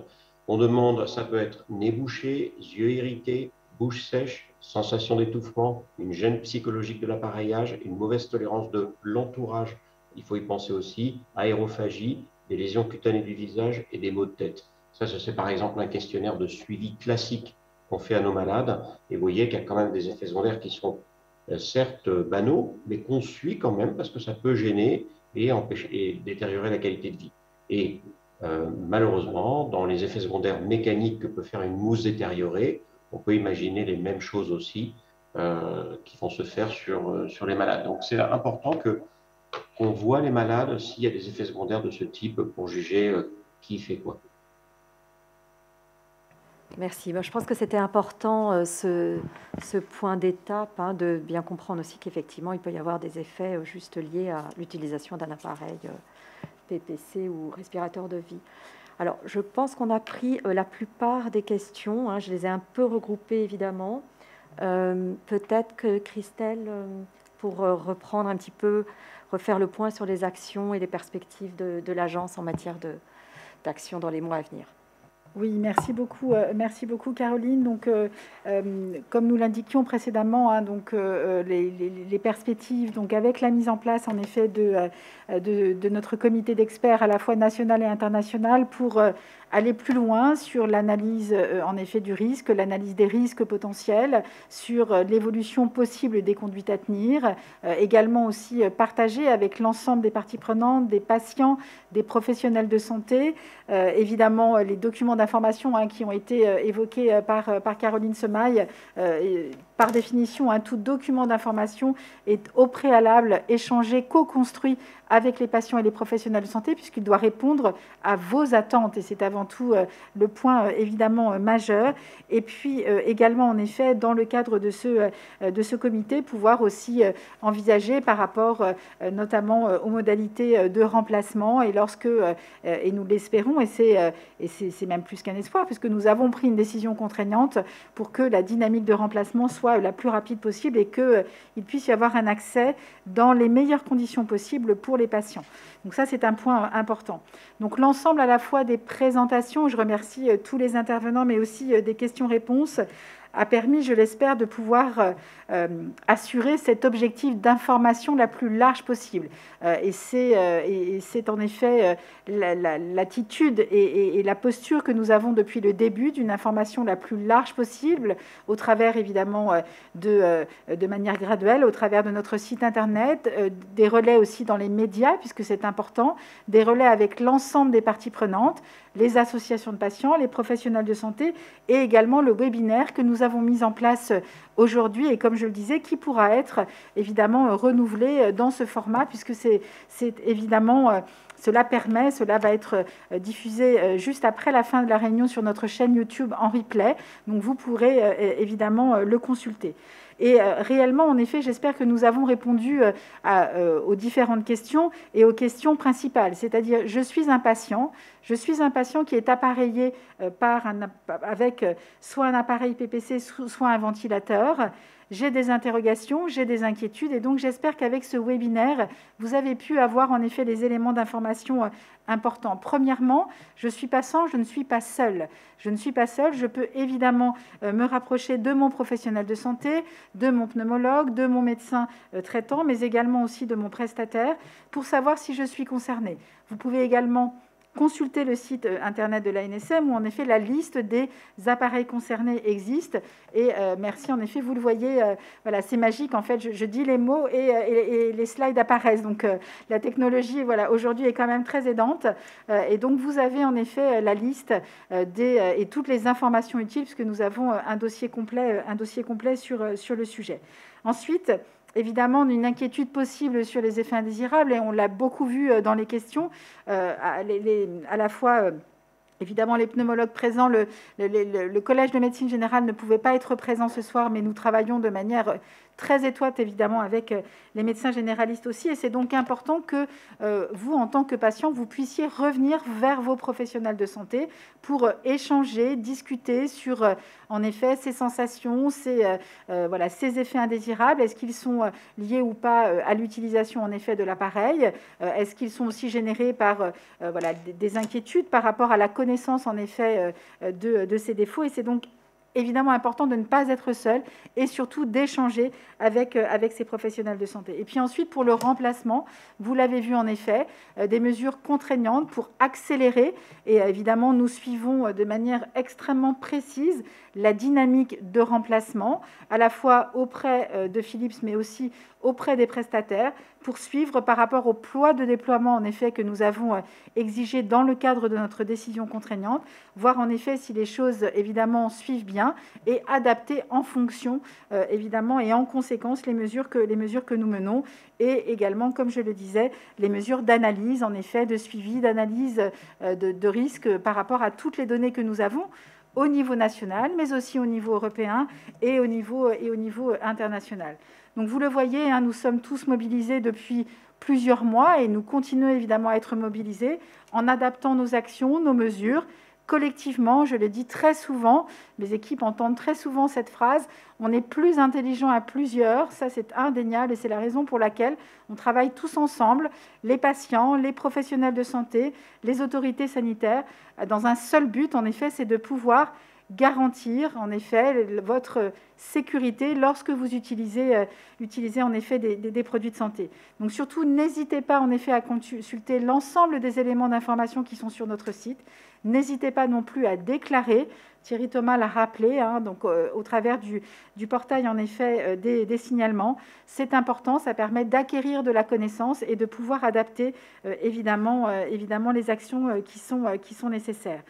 On demande, ça peut être nez bouché, yeux irrités, bouche sèche, sensation d'étouffement, une gêne psychologique de l'appareillage, une mauvaise tolérance de l'entourage. Il faut y penser aussi, aérophagie, des lésions cutanées du visage et des maux de tête. Ça, c'est par exemple un questionnaire de suivi classique qu'on fait à nos malades. Et vous voyez qu'il y a quand même des effets secondaires qui sont certes banaux, mais qu'on suit quand même parce que ça peut gêner et détériorer la qualité de vie. Et malheureusement, dans les effets secondaires mécaniques que peut faire une mousse détériorée, on peut imaginer les mêmes choses aussi qui vont se faire sur les malades. Donc c'est important qu'on voit les malades s'il y a des effets secondaires de ce type pour juger qui fait quoi. Merci. Je pense que c'était important ce point d'étape, de bien comprendre aussi qu'effectivement, il peut y avoir des effets juste liés à l'utilisation d'un appareil PPC ou respirateur de vie. Alors, je pense qu'on a pris la plupart des questions. Je les ai un peu regroupées, évidemment. Peut-être que Christelle, pour reprendre un petit peu, refaire le point sur les actions et les perspectives de l'agence en matière d'action dans les mois à venir. Oui, merci beaucoup Caroline. Donc, comme nous l'indiquions précédemment, les perspectives, donc avec la mise en place en effet de notre comité d'experts à la fois national et international pour aller plus loin sur l'analyse en effet du risque, l'analyse des risques potentiels, sur l'évolution possible des conduites à tenir, également aussi partager avec l'ensemble des parties prenantes, des patients, des professionnels de santé, évidemment les documents d'information qui ont été évoqués par Caroline Semaille. Par définition, tout document d'information est au préalable échangé, co-construit avec les patients et les professionnels de santé, puisqu'il doit répondre à vos attentes. Et c'est avant tout le point évidemment majeur. Et puis également, en effet, dans le cadre de ce comité, pouvoir aussi envisager par rapport notamment aux modalités de remplacement. Et lorsque, et nous l'espérons, et c'est même plus qu'un espoir, puisque nous avons pris une décision contraignante pour que la dynamique de remplacement soit la plus rapide possible et qu'il puisse y avoir un accès dans les meilleures conditions possibles pour les patients. Donc ça, c'est un point important. Donc l'ensemble à la fois des présentations, je remercie tous les intervenants, mais aussi des questions-réponses, a permis, je l'espère, de pouvoir assurer cet objectif d'information la plus large possible. Et c'est en effet l'attitude et la posture que nous avons depuis le début d'une information la plus large possible, au travers évidemment de manière graduelle, au travers de notre site internet, des relais aussi dans les médias, puisque c'est important, des relais avec l'ensemble des parties prenantes, les associations de patients, les professionnels de santé et également le webinaire que nous avons mis en place aujourd'hui et comme je le disais, qui pourra être évidemment renouvelé dans ce format puisque c'est évidemment... Cela va être diffusé juste après la fin de la réunion sur notre chaîne YouTube en replay. Donc, vous pourrez évidemment le consulter. Et réellement, en effet, j'espère que nous avons répondu aux différentes questions et aux questions principales. C'est-à-dire, je suis un patient qui est appareillé avec soit un appareil PPC, soit un ventilateur. J'ai des interrogations, j'ai des inquiétudes et donc j'espère qu'avec ce webinaire, vous avez pu avoir en effet les éléments d'information importants. Premièrement, je suis patient, je ne suis pas seule. Je ne suis pas seule, je peux évidemment me rapprocher de mon professionnel de santé, de mon pneumologue, de mon médecin traitant, mais également aussi de mon prestataire pour savoir si je suis concernée. Vous pouvez également consulter le site internet de l'ANSM où en effet la liste des appareils concernés existe et merci en effet vous le voyez voilà c'est magique en fait je dis les mots et les slides apparaissent donc la technologie voilà aujourd'hui est quand même très aidante et donc vous avez en effet la liste et toutes les informations utiles puisque nous avons un dossier complet sur le sujet. Ensuite, évidemment, une inquiétude possible sur les effets indésirables, et on l'a beaucoup vu dans les questions, à la fois Évidemment, les pneumologues présents, le Collège de médecine générale ne pouvait pas être présent ce soir, mais nous travaillons de manière très étroite, évidemment, avec les médecins généralistes aussi. Et c'est donc important que vous, en tant que patient, vous puissiez revenir vers vos professionnels de santé pour échanger, discuter sur, en effet, ces sensations, ces effets indésirables. Est-ce qu'ils sont liés ou pas à l'utilisation, en effet, de l'appareil? Est-ce qu'ils sont aussi générés par des inquiétudes par rapport à la connaissance, en effet, de ces défauts? Et c'est donc évidemment important de ne pas être seul et surtout d'échanger avec ces professionnels de santé. Et puis ensuite, pour le remplacement, vous l'avez vu en effet, des mesures contraignantes pour accélérer. Et évidemment, nous suivons de manière extrêmement précise la dynamique de remplacement, à la fois auprès de Philips, mais aussi auprès des prestataires, pour suivre par rapport au poids de déploiement, en effet, que nous avons exigé dans le cadre de notre décision contraignante, voir en effet si les choses, évidemment, suivent bien et adapter en fonction, évidemment, et en conséquence, les mesures que nous menons, et également, comme je le disais, les mesures d'analyse, en effet, de suivi, d'analyse de risque par rapport à toutes les données que nous avons, au niveau national, mais aussi au niveau européen et au niveau international. Donc vous le voyez, nous sommes tous mobilisés depuis plusieurs mois et nous continuons évidemment à être mobilisés en adaptant nos actions, nos mesures, collectivement. Je le dis très souvent, mes équipes entendent très souvent cette phrase, on est plus intelligent à plusieurs, ça c'est indéniable et c'est la raison pour laquelle on travaille tous ensemble, les patients, les professionnels de santé, les autorités sanitaires, dans un seul but, en effet, c'est de pouvoir garantir en effet votre sécurité lorsque vous utilisez en effet des produits de santé. Donc surtout, n'hésitez pas en effet à consulter l'ensemble des éléments d'information qui sont sur notre site. N'hésitez pas non plus à déclarer. Thierry Thomas l'a rappelé, donc au travers du portail en effet des signalements. C'est important, ça permet d'acquérir de la connaissance et de pouvoir adapter évidemment les actions qui sont nécessaires.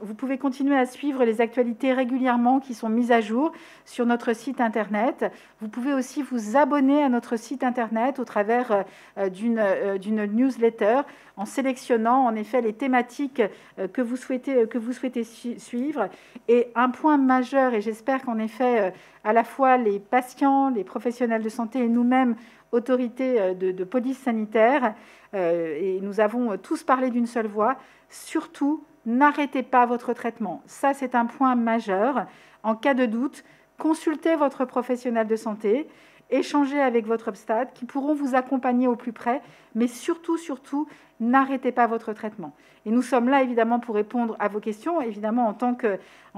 Vous pouvez continuer à suivre les actualités régulièrement qui sont mises à jour sur notre site internet. Vous pouvez aussi vous abonner à notre site internet au travers d'une newsletter en sélectionnant en effet les thématiques que vous souhaitez suivre. Et un point majeur, et j'espère qu'en effet à la fois les patients, les professionnels de santé et nous-mêmes, autorités de police sanitaire, et nous avons tous parlé d'une seule voix, surtout n'arrêtez pas votre traitement. Ça, c'est un point majeur. En cas de doute, consultez votre professionnel de santé, échangez avec votre obstate qui pourront vous accompagner au plus près, mais surtout, n'arrêtez pas votre traitement. Et nous sommes là, évidemment, pour répondre à vos questions, évidemment, en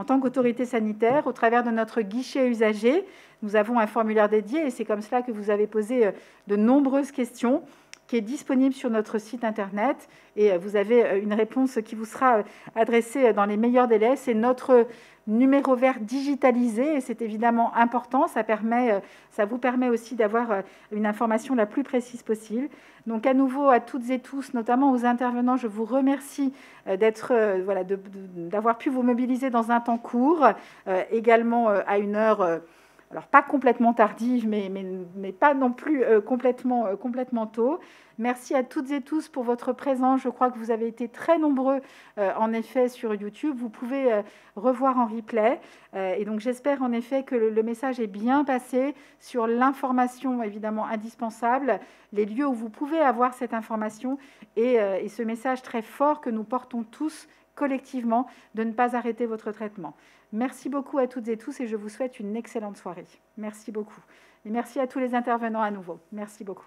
tant qu'autorité sanitaire, au travers de notre guichet usager. Nous avons un formulaire dédié et c'est comme cela que vous avez posé de nombreuses questions, qui est disponible sur notre site internet et vous avez une réponse qui vous sera adressée dans les meilleurs délais. C'est notre numéro vert digitalisé et c'est évidemment important. Ça vous permet aussi d'avoir une information la plus précise possible. Donc à nouveau à toutes et tous, notamment aux intervenants, je vous remercie d'avoir pu vous mobiliser dans un temps court, également à une heure. Alors, pas complètement tardive, mais pas non plus complètement tôt. Merci à toutes et tous pour votre présence. Je crois que vous avez été très nombreux, en effet, sur YouTube. Vous pouvez revoir en replay. Et donc, j'espère, en effet, que le message est bien passé sur l'information, évidemment, indispensable, les lieux où vous pouvez avoir cette information et ce message très fort que nous portons tous collectivement de ne pas arrêter votre traitement. Merci beaucoup à toutes et tous et je vous souhaite une excellente soirée. Merci beaucoup. Et merci à tous les intervenants à nouveau. Merci beaucoup.